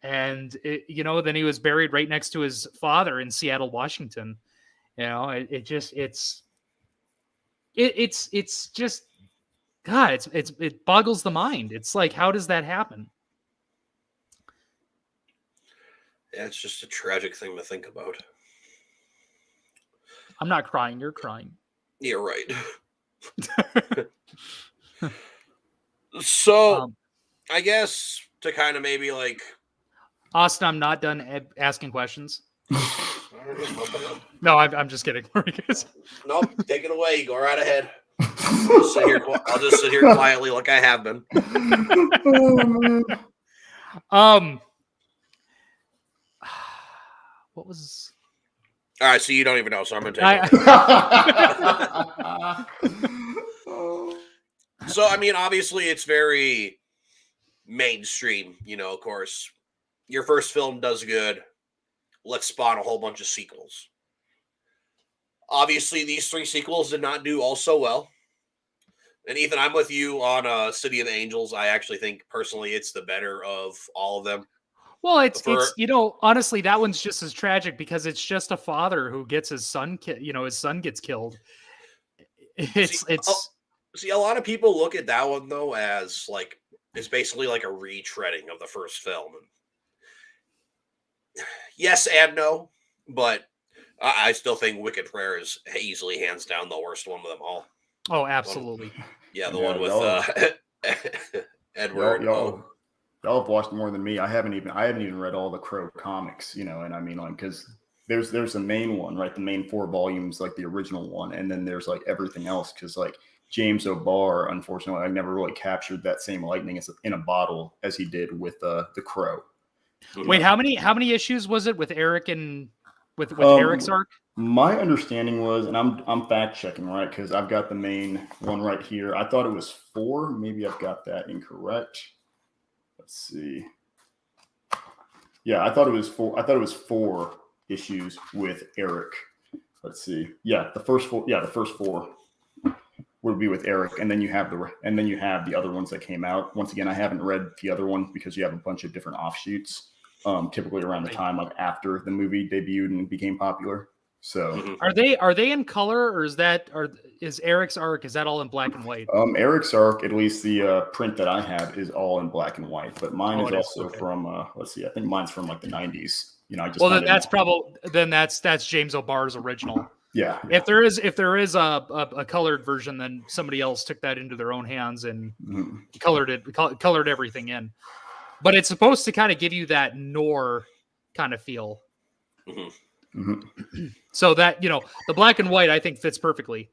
And, then he was buried right next to his father in Seattle, Washington. It's just, God, it boggles the mind. It's like, how does that happen? Yeah, it's just a tragic thing to think about. I'm not crying. You're crying. You're right. So, I guess to kind of maybe like... Austin, I'm not done asking questions. No, I'm just kidding. Nope, take it away. Go right ahead. I'll just sit here quietly like I have been. What was... All right, so you don't even know, so I'm going to take it. So, I mean, obviously, it's very mainstream, of course. Your first film does good. Let's spawn a whole bunch of sequels. Obviously, these 3 sequels did not do all so well. And Ethan, I'm with you on City of the Angels. I actually think, personally, it's the better of all of them. Well, it's honestly, that one's just as tragic because it's just a father who gets his son, his son gets killed. See, a lot of people look at that one, though, as, like, it's basically like a retreading of the first film. Yes and no, but I still think Wicked Prayer is easily, hands down, the worst one of them all. Oh, absolutely. The one with Edward. Y'all have watched more than me. I haven't even read all the Crow comics, and I mean, like, because there's a main one, right? The main 4 volumes, like the original one, and then there's like everything else, because like James O'Barr, unfortunately, I never really captured that same lightning in a bottle as he did with the Crow. Wait, how many issues was it with Eric and with Eric's arc? My understanding was, and I'm fact checking, right? Because I've got the main one right here. I thought it was 4. Maybe I've got that incorrect. Let's see. Yeah, I thought it was 4. I thought it was 4 issues with Eric. Let's see. Yeah, the first 4. Yeah, the first 4 would be with Eric, and then you have the other ones that came out. Once again, I haven't read the other one because you have a bunch of different offshoots. Typically around the time like after the movie debuted and became popular. So are they in color, or is Eric's arc, is that all in black and white? Eric's arc, at least the print that I have, is all in black and white, but mine is also from let's see, I think mine's from like the 90s. I just then that's probably that's James O'Barr's original. Yeah. If there is a colored version, then somebody else took that into their own hands and colored everything in. But it's supposed to kind of give you that noir kind of feel. So that, the black and white, I think, fits perfectly.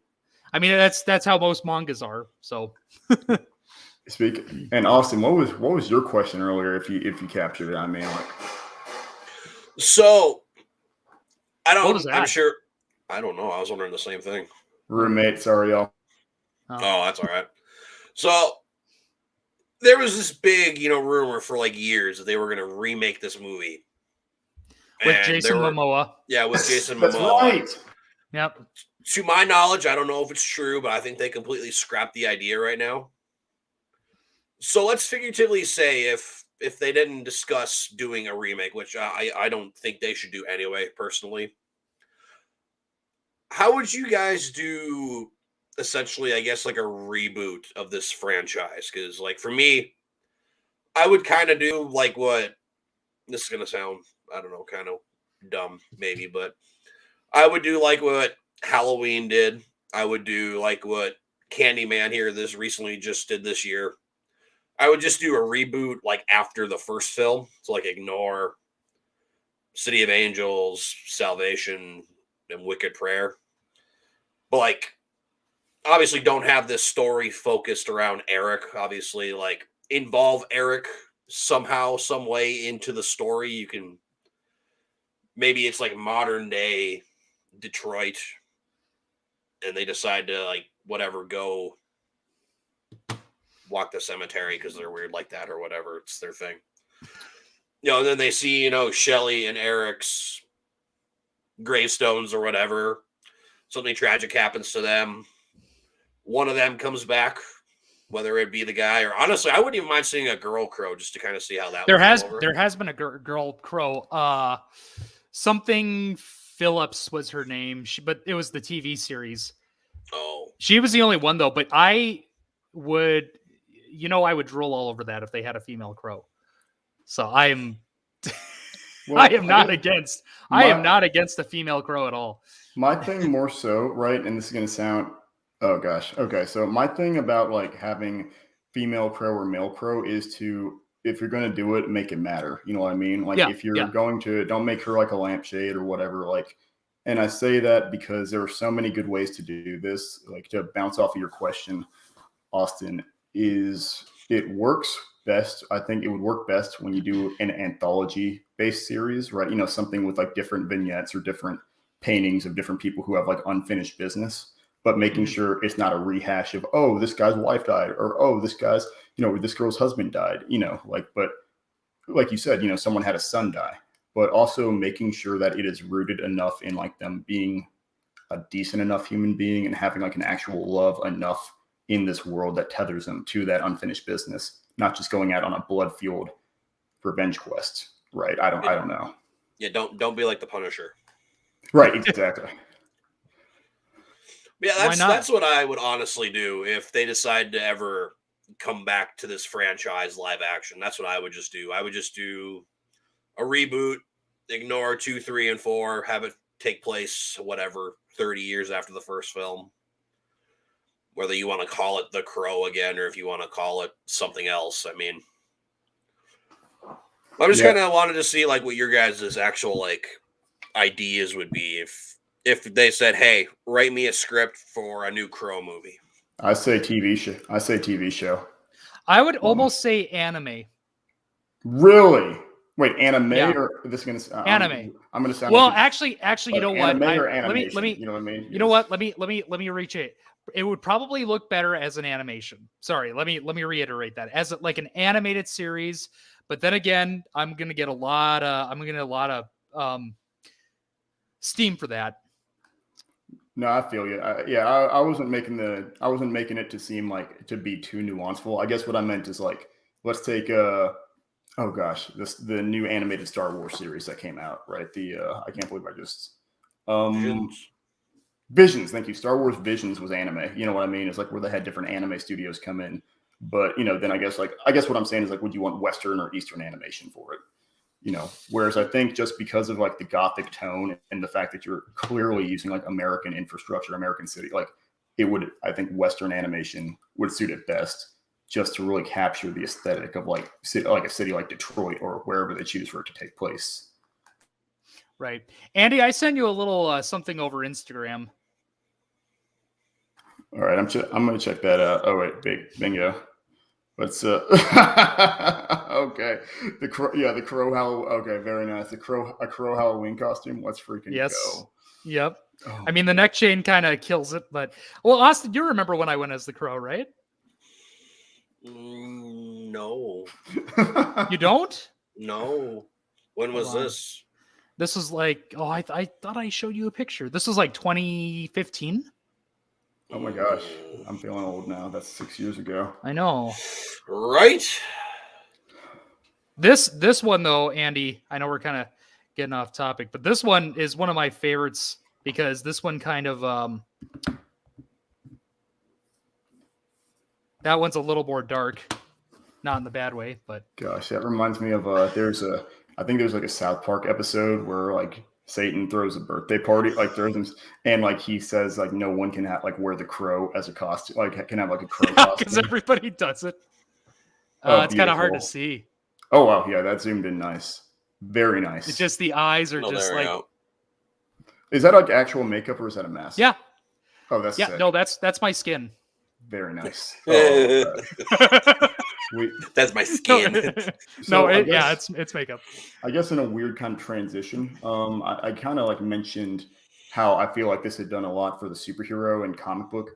I mean, that's how most mangas are. So And Austin, what was your question earlier? If you captured it, I mean, so I'm sure. I don't know. I was wondering the same thing. Roommate, sorry, y'all. Oh, that's all right. So there was this big, rumor for like years that they were going to remake this movie with Jason Momoa. Yeah, with Jason Momoa. That's right. Yep. To my knowledge, I don't know if it's true, but I think they completely scrapped the idea right now. So let's figuratively say if they didn't discuss doing a remake, which I don't think they should do anyway, personally. How would you guys do, essentially, I guess, like a reboot of this franchise? Because, like, for me, I would kind of do like what, this is going to sound, I don't know, kind of dumb, maybe, but I would do like what Halloween did. I would do like what Candyman here this recently just did this year. I would just do a reboot like after the first film. So like ignore City of Angels, Salvation, and Wicked Prayer. But like obviously don't have this story focused around Eric. Obviously, like involve Eric somehow, some way into the story. You can maybe it's like modern day Detroit, and they decide to like whatever go walk the cemetery because they're weird like that or whatever. It's their thing. And then they see, Shelly and Eric's gravestones or whatever. Something tragic happens to them. One of them comes back, whether it be the guy or honestly, I wouldn't even mind seeing a girl crow just to kind of see how that there has been a girl crow. Something Phillips was her name, but it was the TV series. Oh, she was the only one though. But I would drool all over that if they had a female crow. So I am not against the female crow at all. My thing more so, right, and this is going to sound, oh gosh, okay. So my thing about like having female crow or male crow is to, if you're going to do it, make it matter. You know what I mean? Like if you're going to, don't make her like a lampshade or whatever. Like, and I say that because there are so many good ways to do this. Like to bounce off of your question, Austin, is it works best. I think it would work best when you do an anthology-based series, right? Something with like different vignettes or different paintings of different people who have like unfinished business, but making sure it's not a rehash of, oh, this guy's wife died, or oh, this guy's, this girl's husband died, but like you said, someone had a son die, but also making sure that it is rooted enough in like them being a decent enough human being and having like an actual love enough in this world that tethers them to that unfinished business, not just going out on a blood-fueled revenge quest, right? I don't know. Yeah, don't be like the Punisher. Right, exactly. Yeah, that's what I would honestly do if they decide to ever come back to this franchise live action. That's what I would just do. I would just do a reboot, ignore 2, 3, and 4, have it take place, 30 years after the first film. Whether you want to call it The Crow again or if you want to call it something else. I mean, I just kind of wanted to see like what your guys' actual like ideas would be if they said, "Hey, write me a script for a new Crow movie." I say TV show. I would almost say anime. Really? Wait, anime or this is going to anime? I'm going to sound actually, you know what? Anime or animation? Let me. You know what I mean? You know what? Let me reach it. It would probably look better as an animation. Sorry, let me reiterate that as like an animated series. But then again, I'm gonna get a lot of steam for that. No, I feel you. I wasn't making it to seem like to be too nuanceful. I guess what I meant is like, let's take the new animated Star Wars series that came out, right? I can't believe I just Visions, thank you. Star Wars Visions was anime. You know what I mean? It's like where they had different anime studios come in. But then I guess what I'm saying is like, would you want Western or Eastern animation for it? Whereas I think just because of like the gothic tone and the fact that you're clearly using like American infrastructure, American city, like I think Western animation would suit it best just to really capture the aesthetic of like a city like Detroit or wherever they choose for it to take place. Right. Andy, I sent you a little something over Instagram. All right, I'm going to check that out. Oh wait, bingo. What's okay? The crow Halloween. Okay, very nice. A crow Halloween costume. Let's freaking go. Yep. Oh. I mean, the neck chain kind of kills it, but Austin, you remember when I went as the crow, right? No. You don't? No. When was this? This was like, I thought I showed you a picture. This was like 2015. Oh my gosh, I'm feeling old now. That's 6 years ago. I know. Right? This one though, Andy, I know we're kind of getting off topic, but this one is one of my favorites because this one kind of that one's a little more dark, not in the bad way, but gosh, that reminds me of I think there's like a South Park episode where like Satan throws a birthday party, like throws them, and like he says like no one can have like wear the crow as a costume, like can have like a crow costume because everybody does it. It's kind of hard to see. Oh wow, yeah, that zoomed in nice, very nice. It's just the eyes are just like. Is that like actual makeup or is that a mask? Yeah. Oh, that's yeah. Sick. No, that's my skin. Very nice. That's my skin. It's makeup. I guess in a weird kind of transition, I kind of like mentioned how I feel like this had done a lot for the superhero and comic book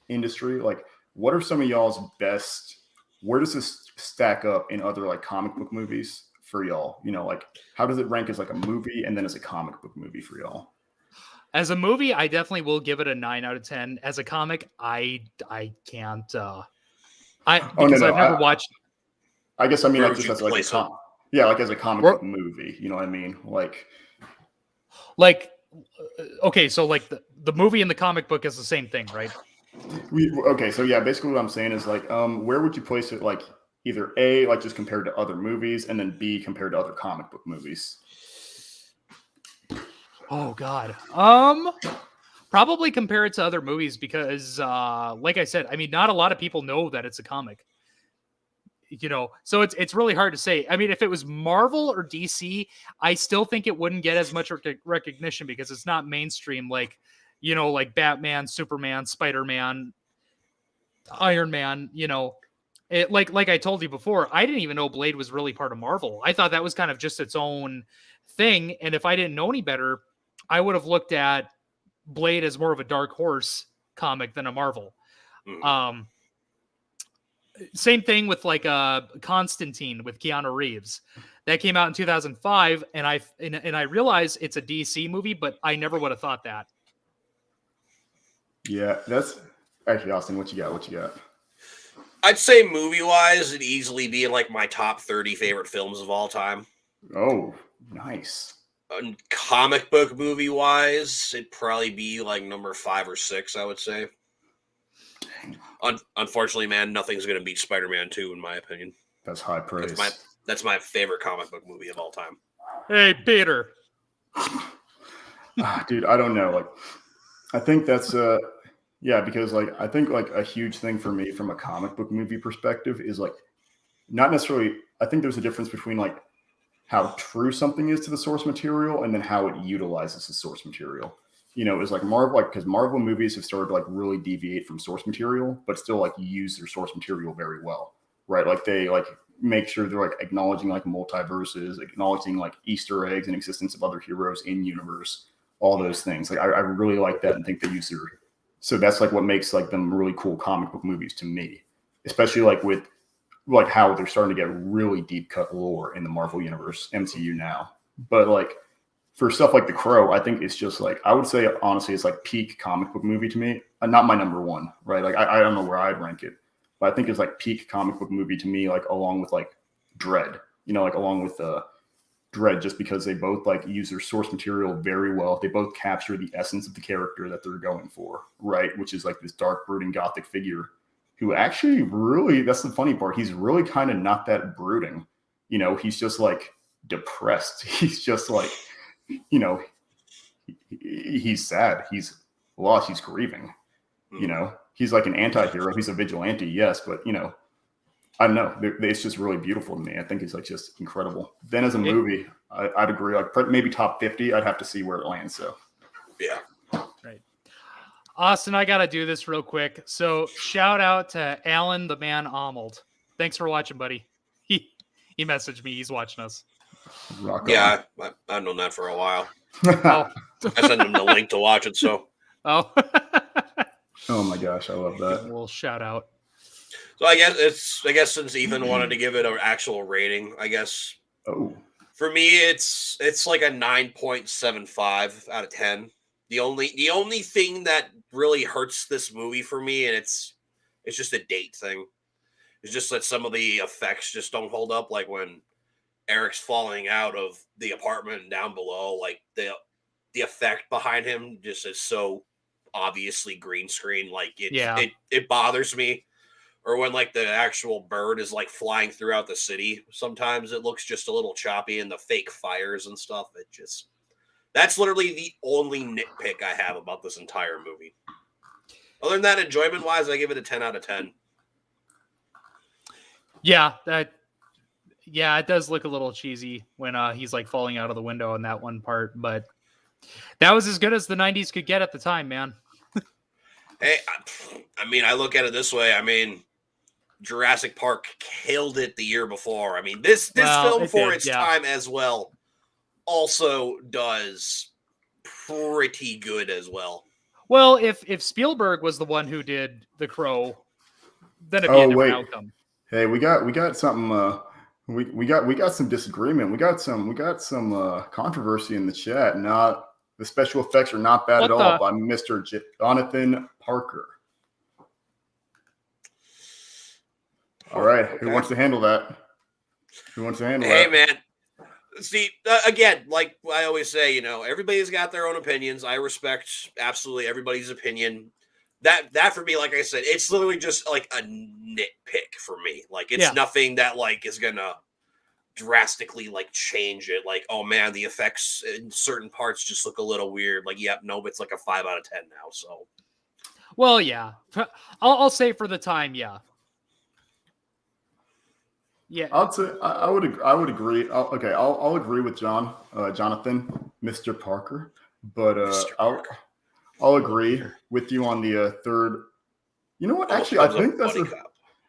industry. Like, what are some of y'all's best? Where does this stack up in other like comic book movies for y'all? Like how does it rank as like a movie and then as a comic book movie for y'all? As a movie, I definitely will give it a 9 out of 10. As a comic, I can't. I've never watched. I guess I mean like just as like like as a comic book movie. You know what I mean? Like okay, so like the movie and the comic book is the same thing, right? So yeah, basically what I'm saying is like, where would you place it? Like either A, like just compared to other movies, and then B, compared to other comic book movies. Oh God. Probably compare it to other movies because, like I said, I mean, not a lot of people know that it's a comic. So it's really hard to say. I mean, if it was Marvel or DC, I still think it wouldn't get as much recognition because it's not mainstream like Batman, Superman, Spider-Man, Iron Man. It like I told you before, I didn't even know Blade was really part of Marvel. I thought that was kind of just its own thing, and if I didn't know any better, I would have looked at Blade as more of a Dark Horse comic than a Marvel. Same thing with like Constantine with Keanu Reeves. That came out in 2005, and I realize it's a DC movie, but I never would have thought that. Yeah, that's actually Austin. What you got? I'd say movie-wise, it'd easily be in like my top 30 favorite films of all time. Oh, nice. Comic book movie-wise, it'd probably be like number 5 or 6, I would say. Unfortunately, man, nothing's going to beat Spider-Man 2, in my opinion. That's high praise. That's my favorite comic book movie of all time. Hey, Peter. Dude, I don't know. Like, I think that's because like I think like a huge thing for me from a comic book movie perspective is like not necessarily. I think there's a difference between like how true something is to the source material and then how it utilizes the source material. It's like Marvel, because Marvel movies have started to like really deviate from source material, but still like use their source material very well, right? Like they like make sure they're like acknowledging like multiverses, acknowledging like Easter eggs and existence of other heroes in universe, all those things. Like I really like that and think they use their. So that's like what makes like them really cool comic book movies to me, especially like with like how they're starting to get really deep cut lore in the Marvel universe, MCU now. But like for stuff like The Crow, I think it's just like, I would say honestly, it's like peak comic book movie to me. Not my number one, right? Like I don't know where I'd rank it, but I think it's like peak comic book movie to me, like along with like Dread, like along with Dread, just because they both like use their source material very well. They both capture the essence of the character that they're going for, right? Which is like this dark, brooding gothic figure who actually really, that's the funny part. He's really kind of not that brooding. You know, he's just like depressed. He's just like, you know, he's sad. He's lost. He's grieving. You know, he's like an anti-hero. He's a vigilante, yes, but you know, I don't know. It's just really beautiful to me. I think it's like just incredible. Then as a movie, I'd agree. Like maybe top 50. I'd have to see where it lands. So, yeah. Right. Austin, I got to do this real quick. So shout out to Alan, the man Arnold. Thanks for watching, buddy. He messaged me. He's watching us. Yeah, I've known that for a while. Oh. I sent him the link to watch it. So. Oh. Oh my gosh, I love that. A little shout out. So I guess since Ethan wanted to give it an actual rating, I guess. Oh. For me, it's like a 9.75 out of 10. The only thing that really hurts this movie for me, and it's just a date thing. It's just that some of the effects just don't hold up. Like when Eric's falling out of the apartment down below, like the effect behind him just is so obviously green screen. Like it bothers me. Or when like the actual bird is like flying throughout the city, sometimes it looks just a little choppy, and the fake fires and stuff. That's literally the only nitpick I have about this entire movie. Other than that, enjoyment wise, I give it a 10 out of 10. Yeah, it does look a little cheesy when he's like falling out of the window in that one part, but that was as good as the 90s could get at the time, man. Hey, I mean, I look at it this way. I mean, Jurassic Park killed it the year before. I mean, this film for its time as well also does pretty good as well. Well, if Spielberg was the one who did The Crow, then it'd be a different outcome. Hey, we got something. We got some disagreement. We got some controversy in the chat. Not the special effects are not bad at all by Mr. Jonathan Parker. All right, okay. Who wants to handle that? Hey, man. See, again, like I always say, you know, everybody's got their own opinions. I respect absolutely everybody's opinion. That for me, like I said, it's literally just like a nitpick for me. Like it's nothing that like is gonna drastically like change it. Like, oh man, the effects in certain parts just look a little weird. Like, yep, no, it's like a 5 out of 10 now. So, well, yeah, I'll say for the time, yeah. Yeah, I'd say I would agree. I'll agree with Jonathan, Mr. Parker, but I'll agree with you on the third. You know what? Actually, I think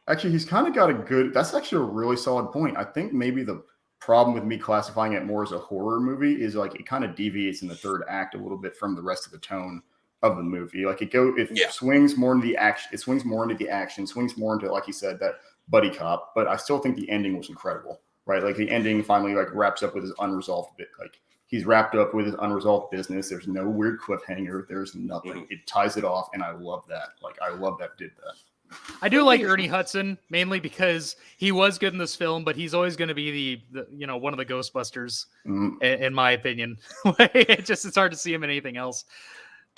actually he's kind of got a good. That's actually a really solid point. I think maybe the problem with me classifying it more as a horror movie is like it kind of deviates in the third act a little bit from the rest of the tone of the movie. Like it swings more into the action. It swings more into the action. Swings more into, like you said, that buddy cop, but I still think the ending was incredible, right? Like the ending finally like wraps up with his unresolved bit. Like he's wrapped up with his unresolved business. There's no weird cliffhanger. There's nothing. Mm-hmm. It ties it off, and I love that. Like I love that did that. I do like Ernie Hudson mainly because he was good in this film, but he's always going to be the one of the Ghostbusters, in my opinion. It's hard to see him in anything else.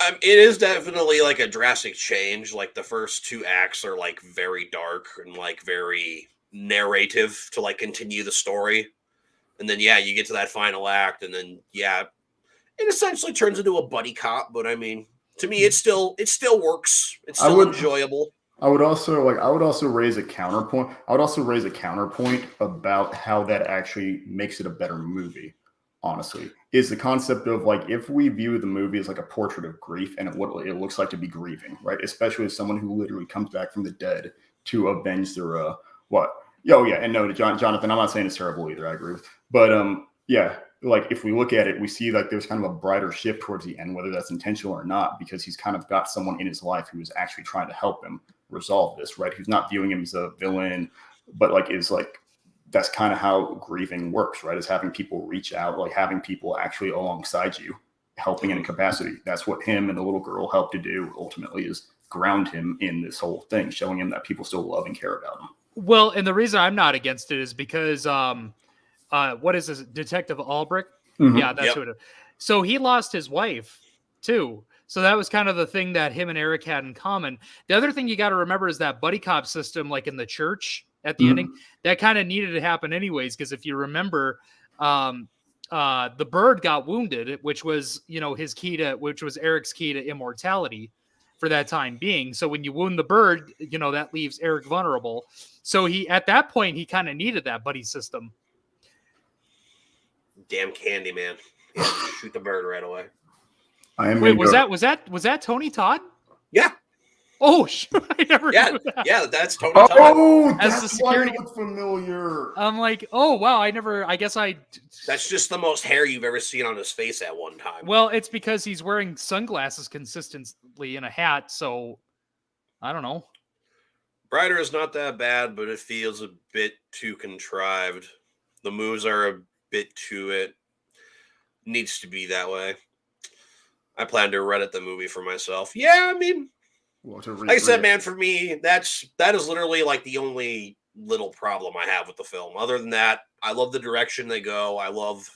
It is definitely like a drastic change. Like the first 2 acts are like very dark and like very narrative to like continue the story. And then, you get to that final act and then, it essentially turns into a buddy cop. But I mean, to me, it still works. It's still enjoyable. I would also raise a counterpoint. About how that actually makes it a better movie. Honestly, is the concept of like if we view the movie as like a portrait of grief and what it looks like to be grieving, right? Especially as someone who literally comes back from the dead to avenge their and no, to Jonathan, I'm not saying it's terrible either. I agree with, but like if we look at it, we see like there's kind of a brighter shift towards the end, whether that's intentional or not, because he's kind of got someone in his life who is actually trying to help him resolve this, right? Who's not viewing him as a villain, but like is like. That's kind of how grieving works, right? Is having people reach out, like having people actually alongside you, helping in a capacity. That's what him and the little girl helped to do ultimately, is ground him in this whole thing, showing him that people still love and care about him. Well, and the reason I'm not against it is because what is this? Detective Albrecht? Mhm. Yeah, that's who it is. So he lost his wife too. So that was kind of the thing that him and Eric had in common. The other thing you got to remember is that buddy cop system, like in the church at the ending, that kind of needed to happen anyways. Because if you remember, the bird got wounded, which was, which was Eric's key to immortality for that time being. So when you wound the bird, that leaves Eric vulnerable. So at that point, he kind of needed that buddy system. Damn Candyman. Yeah, shoot the bird right away. Wait, was that Tony Todd? Yeah. Oh, I never knew that. Yeah, that's Tony Todd. Oh, as the security. Why it looked familiar. I'm like, oh wow, That's just the most hair you've ever seen on his face at one time. Well, it's because he's wearing sunglasses consistently and a hat, so I don't know. Brighter is not that bad, but it feels a bit too contrived. The moves are a bit too it. Needs to be that way. I plan to Reddit the movie for myself. Yeah, I mean, like I said, man, for me, that is literally like the only little problem I have with the film. Other than that, I love the direction they go. I love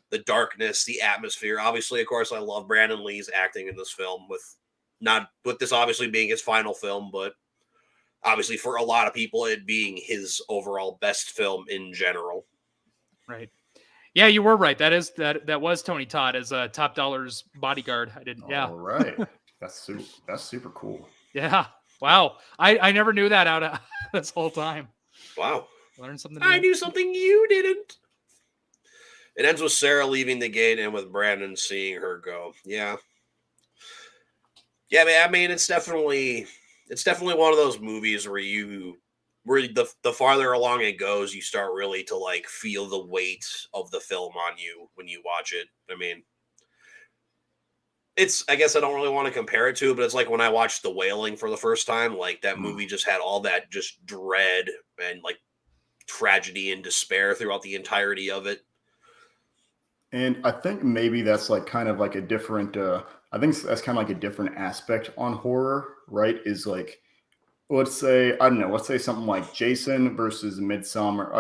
the darkness, the atmosphere. Obviously, of course, I love Brandon Lee's acting in this film, with this obviously being his final film, but obviously for a lot of people, it being his overall best film in general. Right. Yeah, you were right. That was Tony Todd as Top Dollar's bodyguard. I didn't. Yeah. All right. That's super cool. Yeah. Wow. I never knew that out of this whole time. Wow. Learned something. I knew something you didn't. It ends with Sarah leaving the gate and with Brandon seeing her go. Yeah. Yeah, man. I mean, it's definitely one of those movies where the farther along it goes, you start really to like feel the weight of the film on you when you watch it. I mean, I guess I don't really want to compare it to, but it's like when I watched The Wailing for the first time, like that movie just had all that just dread and like tragedy and despair throughout the entirety of it. And I think maybe that's like kind of like a different, I think that's kind of like a different aspect on horror, right? Is like, let's say something like Jason versus Midsommar,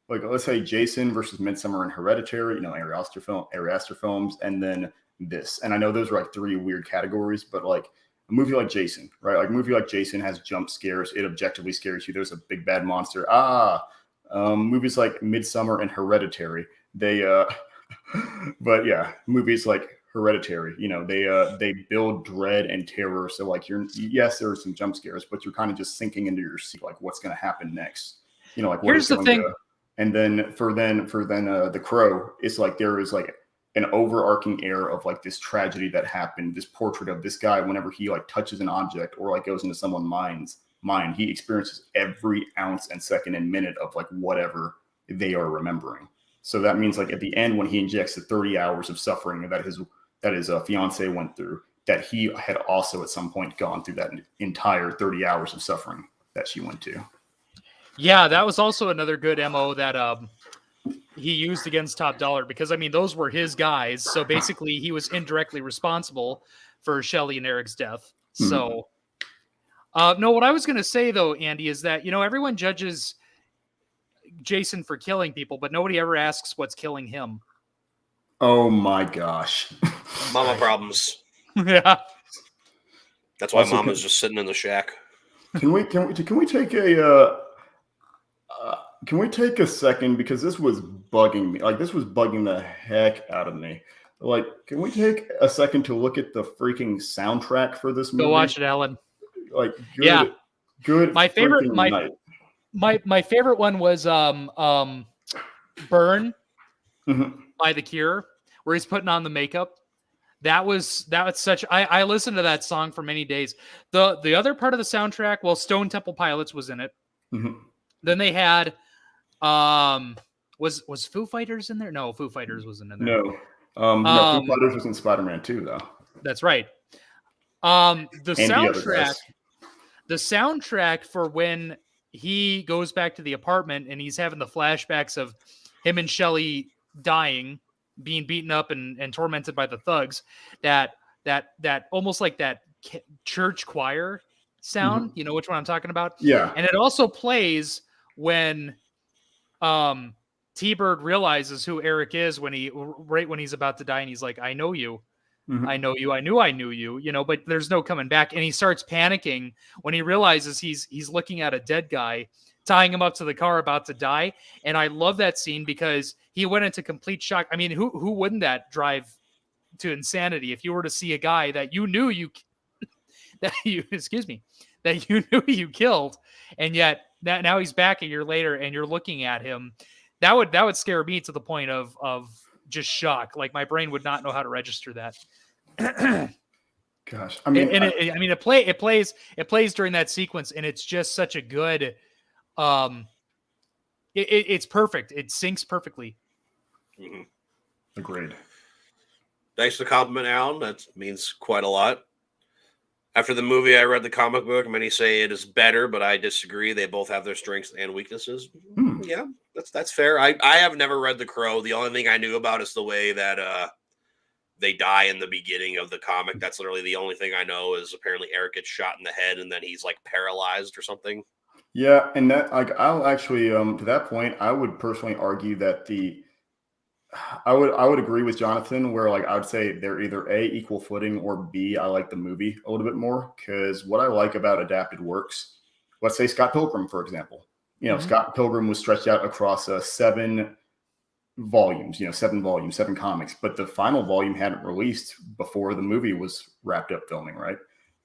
like let's say Jason versus Midsommar and Hereditary, Ari Aster films, and then this. And I know those are like three weird categories, but like a movie like Jason, right? Like a movie like Jason has jump scares. It objectively scares you. There's a big bad monster. Movies like Midsommar and Hereditary, but yeah, movies like Hereditary, they build dread and terror. So like yes, there are some jump scares, but you're kind of just sinking into your seat, like what's going to happen next. Like what here's the thing. And then for The Crow, it's like there is like an overarching air of like this tragedy that happened, this portrait of this guy. Whenever he like touches an object or like goes into someone's mind, he experiences every ounce and second and minute of like whatever they are remembering. So that means like at the end, when he injects the 30 hours of suffering that his fiance went through, that he had also at some point gone through that entire 30 hours of suffering that she went to. Yeah, that was also another good MO that he used against Top Dollar, because I mean those were his guys. So basically he was indirectly responsible for Shelly and Eric's death. So no, what I was going to say though, Andy, is that everyone judges Jason for killing people, but nobody ever asks what's killing him. Oh my gosh. Mama problems. Yeah. That's why Mama's just sitting in the shack. Can we take a second, because this was bugging me. Like this was bugging the heck out of me. Like, can we take a second to look at the freaking soundtrack for this movie? Go watch it, Ellen. Like good, yeah. Good. My favorite my favorite one was Burn by The Cure, where he's putting on the makeup. That was such. I listened to that song for many days. The other part of the soundtrack, well, Stone Temple Pilots was in it. Then they had was Foo Fighters in there? No, Foo Fighters wasn't in there. No. Foo Fighters was in Spider-Man 2 though. That's right. The soundtrack for when he goes back to the apartment and he's having the flashbacks of him and Shelly dying, being beaten up and tormented by the thugs, that almost like that church choir sound, you know which one I'm talking about? Yeah. And it also plays when T-Bird realizes who Eric is when he's about to die, and he's like, I know you. Mhm. I know you. I knew you, but there's no coming back. And he starts panicking when he realizes he's looking at a dead guy, tying him up to the car about to die. And I love that scene because he went into complete shock. I mean, who wouldn't that drive to insanity if you were to see a guy that you knew that you knew you killed, and yet now he's back a year later and you're looking at him. That would scare me to the point of just shock. Like my brain would not know how to register that. Gosh, I mean, it plays during that sequence, and it's just such a good. It's perfect. It syncs perfectly. Mm-hmm. Agreed. Thanks for the compliment, Alan. That means quite a lot. After the movie, I read the comic book. Many say it is better, but I disagree. They both have their strengths and weaknesses. Yeah, that's fair. I have never read The Crow. The only thing I knew about is the way that they die in the beginning of the comic. That's literally the only thing I know. Is apparently Eric gets shot in the head and then he's like paralyzed or something. Yeah, and that I'll actually to that point, I would personally argue that I would agree with Jonathan where I would say they're either A, equal footing, or B, I like the movie a little bit more because what I like about adapted works, let's say Scott Pilgrim, for example. Scott Pilgrim was stretched out across 7 volumes, 7 comics, but the final volume hadn't released before the movie was wrapped up filming, right?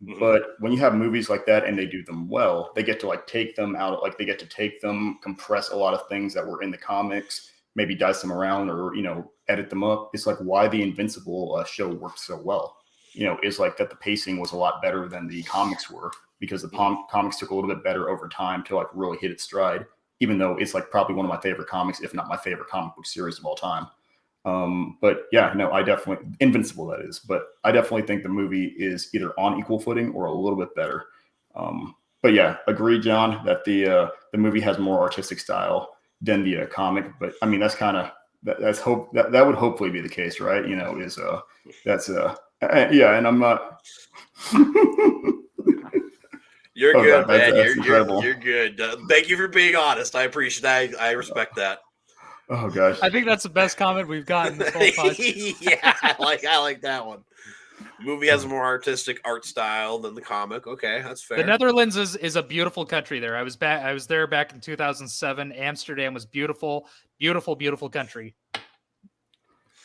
Mm-hmm. But when you have movies like that and they do them well, they get to take them out, they get to take them, compress a lot of things that were in the comics, maybe dice them around or, edit them up. It's why the Invincible show worked so well, is that the pacing was a lot better than the comics were because the comics took a little bit better over time to really hit its stride, even though it's probably one of my favorite comics, if not my favorite comic book series of all time. But yeah, no, I definitely Invincible, that is, but I definitely think the movie is either on equal footing or a little bit better. But yeah, agree, John, that the movie has more artistic style than the comic, but I mean that's kind of that would hopefully be the case, right? And I'm not. You're good, man. You're good. Thank you for being honest. I appreciate that. I respect that. Oh gosh, I think that's the best comment we've gotten this whole podcast. Yeah, I like that one. The movie has a more artistic art style than the comic. Okay, that's fair. The Netherlands is a beautiful country there. I was there back in 2007. Amsterdam was beautiful, beautiful, beautiful country. Let's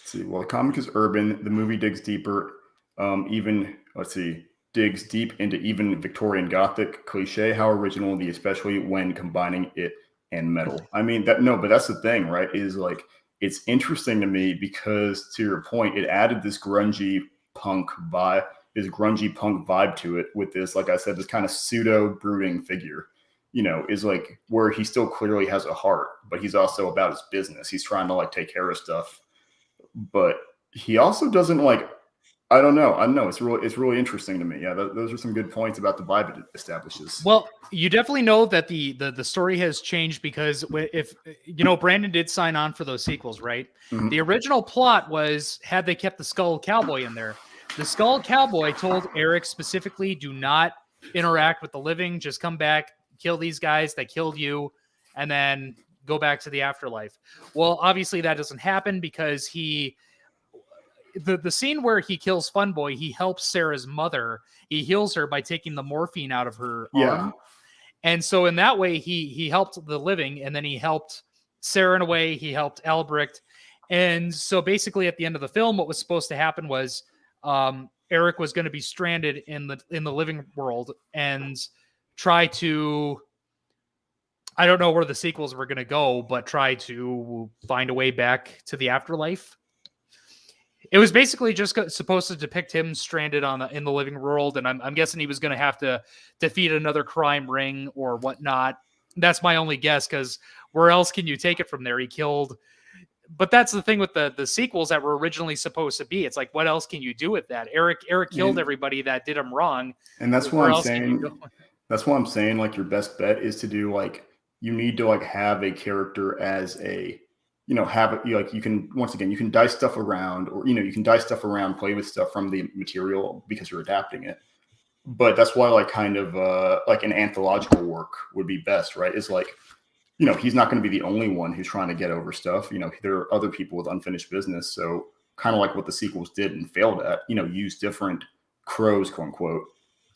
see, well, the comic is urban. The movie digs deeper. Digs deep into even Victorian Gothic cliche. How original, especially when combining it and metal. I mean but that's the thing, right? Is it's interesting to me because, to your point, it added this grungy punk vibe to it with this, like I said, this kind of pseudo brooding figure, is where he still clearly has a heart, but he's also about his business. He's trying to take care of stuff, but he also doesn't I don't know. It's really interesting to me. Yeah, those are some good points about the vibe it establishes. Well, you definitely know that the story has changed because if Brandon did sign on for those sequels, right? Mm-hmm. The original plot was, had they kept the Skull Cowboy in there, the Skull Cowboy told Eric specifically, do not interact with the living, just come back, kill these guys that killed you, and then go back to the afterlife. Well, obviously that doesn't happen because the scene where he kills Funboy, he helps Sarah's mother. He heals her by taking the morphine out of her arm. And so in that way, he helped the living, and then he helped Sarah in a way. He helped Albrecht. And so basically at the end of the film, what was supposed to happen was Eric was going to be stranded in the living world and try to, I don't know where the sequels were going to go, but try to find a way back to the afterlife. It was basically just supposed to depict him stranded in the living world, and I'm guessing he was going to have to defeat another crime ring or whatnot. That's my only guess, because where else can you take it from there? He killed, but that's the thing with the sequels that were originally supposed to be. It's what else can you do with that? Eric killed everybody that did him wrong, and that's why I'm saying. That's why I'm saying your best bet is to do you need to have a character as a. Have it you can, once again, you can dice stuff around, or you can dice stuff around, play with stuff from the material because you're adapting it. But that's why kind of an anthological work would be best, right? Is he's not going to be the only one who's trying to get over stuff. There are other people with unfinished business. So kind of like what the sequels did and failed at, use different crows, quote unquote.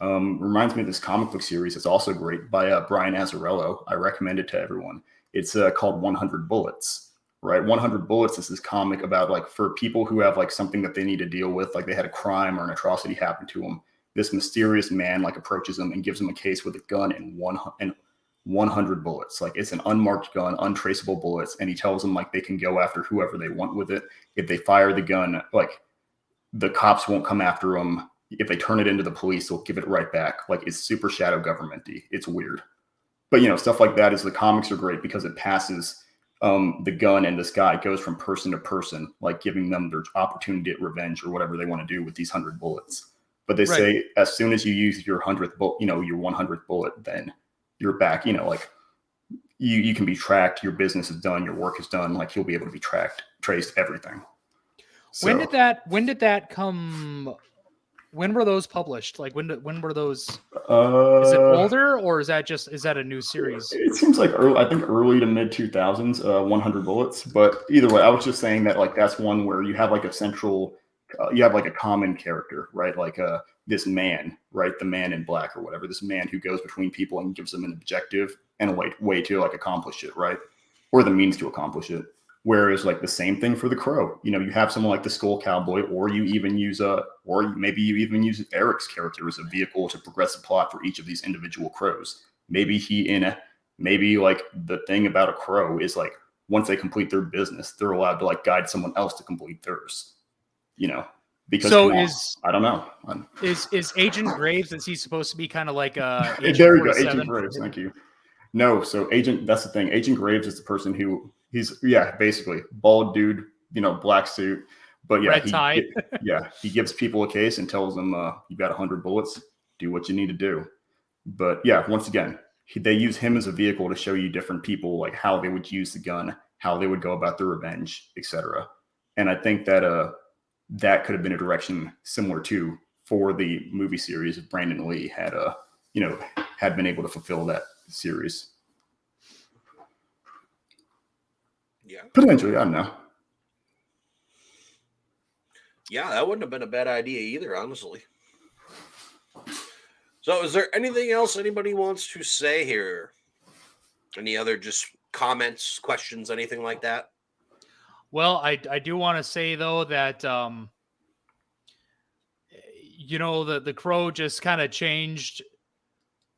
Reminds me of this comic book series. It's also great by Brian Azzarello. I recommend it to everyone. It's called 100 Bullets, right? 100 Bullets is this comic about like for people who have like something that they need to deal with, like they had a crime or an atrocity happen to them. This mysterious man like approaches them and gives them a case with a gun and 100 bullets. Like it's an unmarked gun, untraceable bullets. And he tells them like they can go after whoever they want with it. If they fire the gun, like the cops won't come after them. If they turn it into the police, they'll give it right back. Like it's super shadow government-y. It's weird. But, stuff like that is the comics are great because it passes the gun and this guy goes from person to person, like giving them their opportunity at revenge or whatever they want to do with these 100 bullets. But they say as soon as you use your 100th bullet, your 100th bullet, then you're back, like you can be tracked. Your business is done. Your work is done. Like you'll be able to be traced, everything. So, when did that come? When were those published? Like when were those? Is it older or is that a new series? It seems like early to mid 2000s. 100 Bullets, but either way, I was just saying that like that's one where you have like a central, you have like a common character, right? Like this man, right? The man in black or whatever. This man who goes between people and gives them an objective and a way to like accomplish it, right? Or the means to accomplish it. Whereas like the same thing for the Crow, you have someone like the Skull Cowboy, or you even use maybe you even use Eric's character as a vehicle to progress the plot for each of these individual crows. Maybe like the thing about a crow is like once they complete their business, they're allowed to like guide someone else to complete theirs. Because I don't know. Is Agent Graves? Is he supposed to be kind of like Agent there you go, Agent Graves. Thank you. No, so that's the thing. Agent Graves is the person who. He's basically bald dude, black suit, but red tie. He gives people a case and tells them, "You got 100 bullets. Do what you need to do." But once again, they use him as a vehicle to show you different people, like how they would use the gun, how they would go about their revenge, etc. And I think that that could have been a direction similar to for the movie series if Brandon Lee had had been able to fulfill that series. Yeah. Potentially, I don't know. Yeah, that wouldn't have been a bad idea either, honestly. So is there anything else anybody wants to say here? Any other just comments, questions, anything like that? Well, I do want to say, though, that, the Crow just kind of changed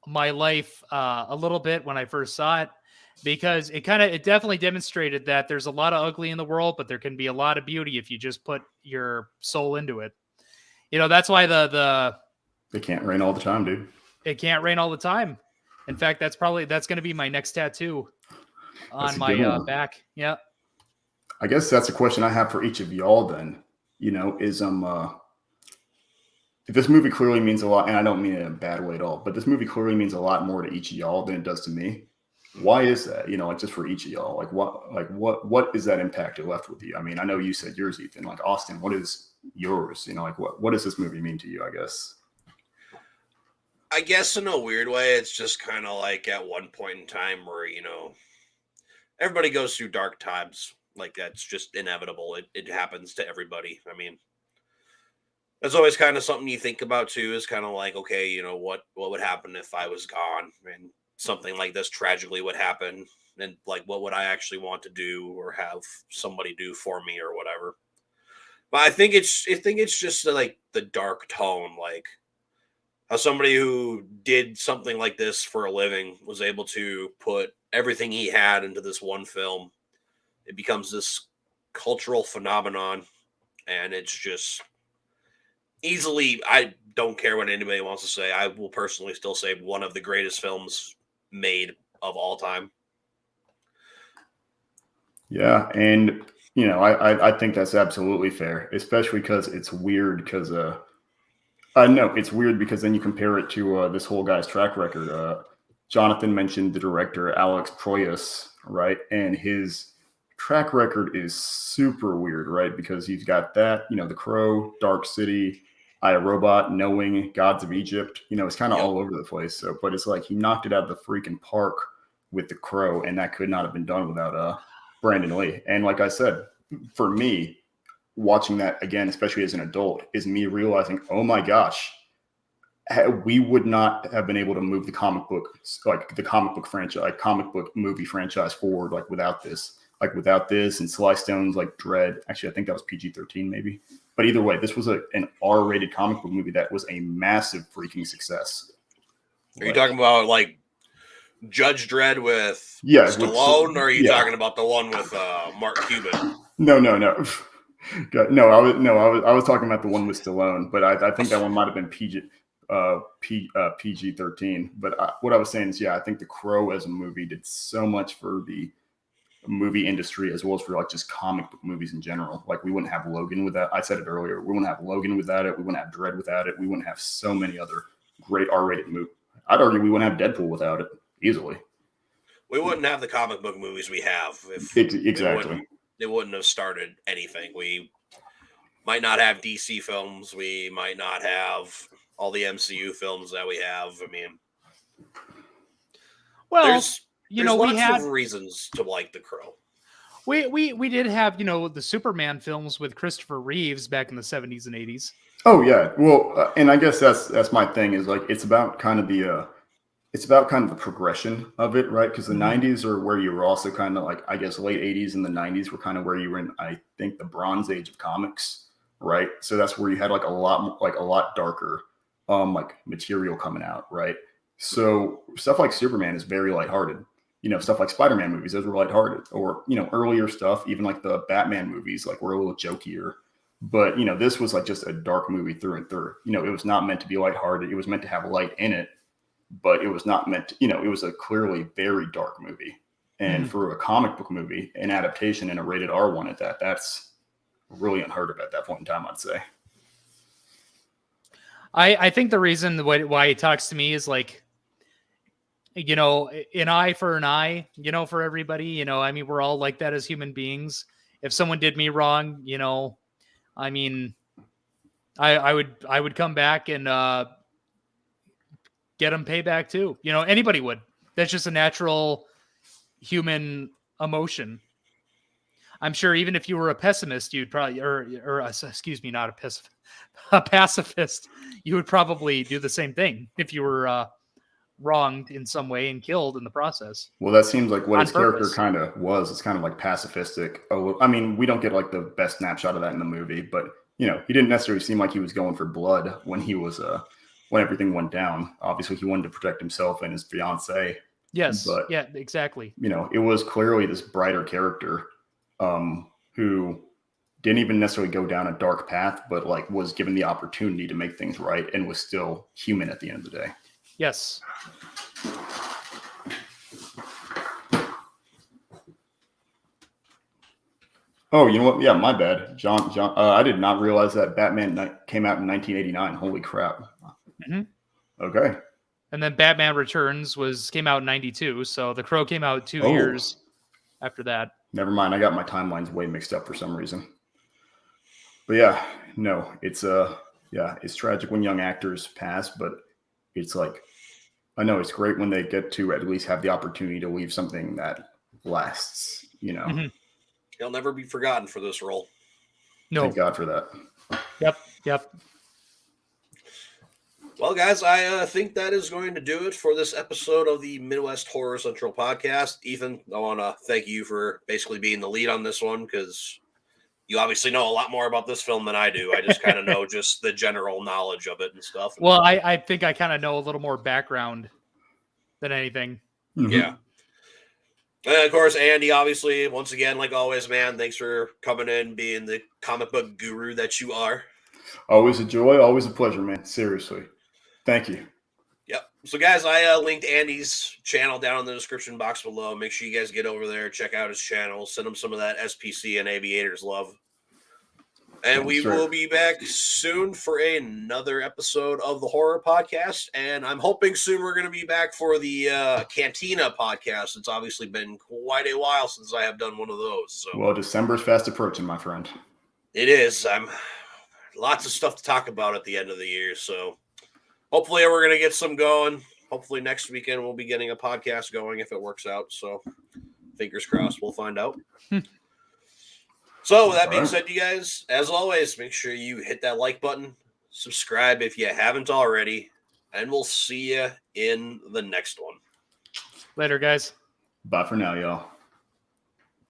my life a little bit when I first saw it. Because it definitely demonstrated that there's a lot of ugly in the world, but there can be a lot of beauty if you just put your soul into it. That's why It can't rain all the time, dude. It can't rain all the time. In fact, that's going to be my next tattoo on my back. Yeah. I guess that's a question I have for each of y'all then, is this movie clearly means a lot, and I don't mean it in a bad way at all, but this movie clearly means a lot more to each of y'all than it does to me. Why is that? Like just for each of y'all, what is that impact it left with you? I mean, I know you said yours, Ethan. Like Austin, what is yours? What does this movie mean to you? I guess in a weird way, it's just kind of like at one point in time where everybody goes through dark times. Like that's just inevitable. It happens to everybody. I mean, that's always kind of something you think about too. Is kind of like, okay, what would happen if I was gone and something like this tragically would happen, and like what would I actually want to do or have somebody do for me or whatever. But I think it's just like the dark tone, like how somebody who did something like this for a living was able to put everything he had into this one film. It becomes this cultural phenomenon, and it's just easily, I don't care what anybody wants to say, I will personally still say one of the greatest films made of all time. Yeah, and I think that's absolutely fair, especially because it's weird because I know it's weird because then you compare it to this whole guy's track record. Jonathan mentioned the director Alex Proyas, right? And his track record is super weird, right? Because he's got that, The Crow, Dark City, I, Robot, Knowing, Gods of Egypt. It's kind of all over the place. So, but it's like he knocked it out of the freaking park with The Crow, and that could not have been done without Brandon Lee. And like I said, for me, watching that again, especially as an adult, is me realizing, oh my gosh, we would not have been able to move the comic book franchise, like comic book movie franchise forward, like without this and Sly Stone's like Dread. Actually, I think that was PG-13 maybe. But either way, this was an R-rated comic book movie that was a massive freaking success. Are you talking about like Judge Dredd with Stallone, or are you talking about the one with Mark Cuban? No. I was talking about the one with Stallone, but I think that one might have been PG-13. But what I was saying is, I think The Crow as a movie did so much for the movie industry as well as for like just comic book movies in general. Like we wouldn't have Logan without. I said it earlier. We wouldn't have Logan without it. We wouldn't have Dredd without it. We wouldn't have so many other great R-rated movies. I'd argue we wouldn't have Deadpool without it easily. We wouldn't have the comic book movies we have if exactly. They wouldn't have started anything. We might not have DC films. We might not have all the MCU films that we have. I mean, well, there's lots of reasons to like The Crow. We did have, the Superman films with Christopher Reeves back in the 70s and 80s. Oh yeah. Well, and I guess that's my thing is like, it's about kind of the progression of it, right? Because the 90s are where you were also kind of like, I guess late 80s and the 90s were kind of where you were in, I think, the Bronze Age of comics, right? So that's where you had like a lot darker like material coming out, right? So stuff like Superman is very lighthearted. Stuff like Spider-Man movies, those were lighthearted. Or, earlier stuff, even like the Batman movies, like were a little jokier. But, this was like just a dark movie through and through. It was not meant to be lighthearted. It was meant to have light in it, but it was not meant to, it was a clearly very dark movie. And for a comic book movie, an adaptation and a rated R one at that, that's really unheard of at that point in time, I'd say. I think the reason why it talks to me is like, an eye for an eye, for everybody, I mean, we're all like that as human beings. If someone did me wrong, I mean, I would come back and get them payback too. Anybody would. That's just a natural human emotion. I'm sure even if you were a pessimist, you'd probably, not a pacifist, you would probably do the same thing if you were wronged in some way and killed in the process. Well, that seems like what his character kind of was. It's kind of like pacifistic. Oh, I mean, we don't get like the best snapshot of that in the movie, but he didn't necessarily seem like he was going for blood when he was when everything went down. Obviously, he wanted to protect himself and his fiance. Yes, but yeah, exactly. It was clearly this brighter character who didn't even necessarily go down a dark path, but like was given the opportunity to make things right and was still human at the end of the day. Yes. Oh, you know what? Yeah, my bad. John, I did not realize that Batman came out in 1989. Holy crap. Mm-hmm. Okay. And then Batman Returns came out in 92. So The Crow came out 2 years after that. Never mind. I got my timelines way mixed up for some reason. But yeah, no, it's tragic when young actors pass, but it's like, I know it's great when they get to at least have the opportunity to leave something that lasts, Mm-hmm. He'll never be forgotten for this role. No. Thank God for that. Yep. Well, guys, I think that is going to do it for this episode of the Midwest Horror Central podcast. Ethan, I want to thank you for basically being the lead on this one because you obviously know a lot more about this film than I do. I just kind of know just the general knowledge of it and stuff. Well, I think I kind of know a little more background than anything. Mm-hmm. Yeah. And of course, Andy, obviously, once again, like always, man, thanks for coming in, being the comic book guru that you are. Always a joy, always a pleasure, man. Seriously. Thank you. Yep. So, guys, I linked Andy's channel down in the description box below. Make sure you guys get over there, check out his channel, send him some of that SPC and Aviators love. And we will be back soon for another episode of the Horror Podcast. And I'm hoping soon we're going to be back for the Cantina podcast. It's obviously been quite a while since I have done one of those. So. Well, December's fast approaching, my friend. It is. Lots of stuff to talk about at the end of the year. So hopefully we're going to get some going. hopefully next weekend we'll be getting a podcast going if it works out. So fingers crossed, we'll find out. So with that being said, you guys, as always, make sure you hit that like button, subscribe if you haven't already, and we'll see you in the next one. Later, guys. Bye for now, y'all.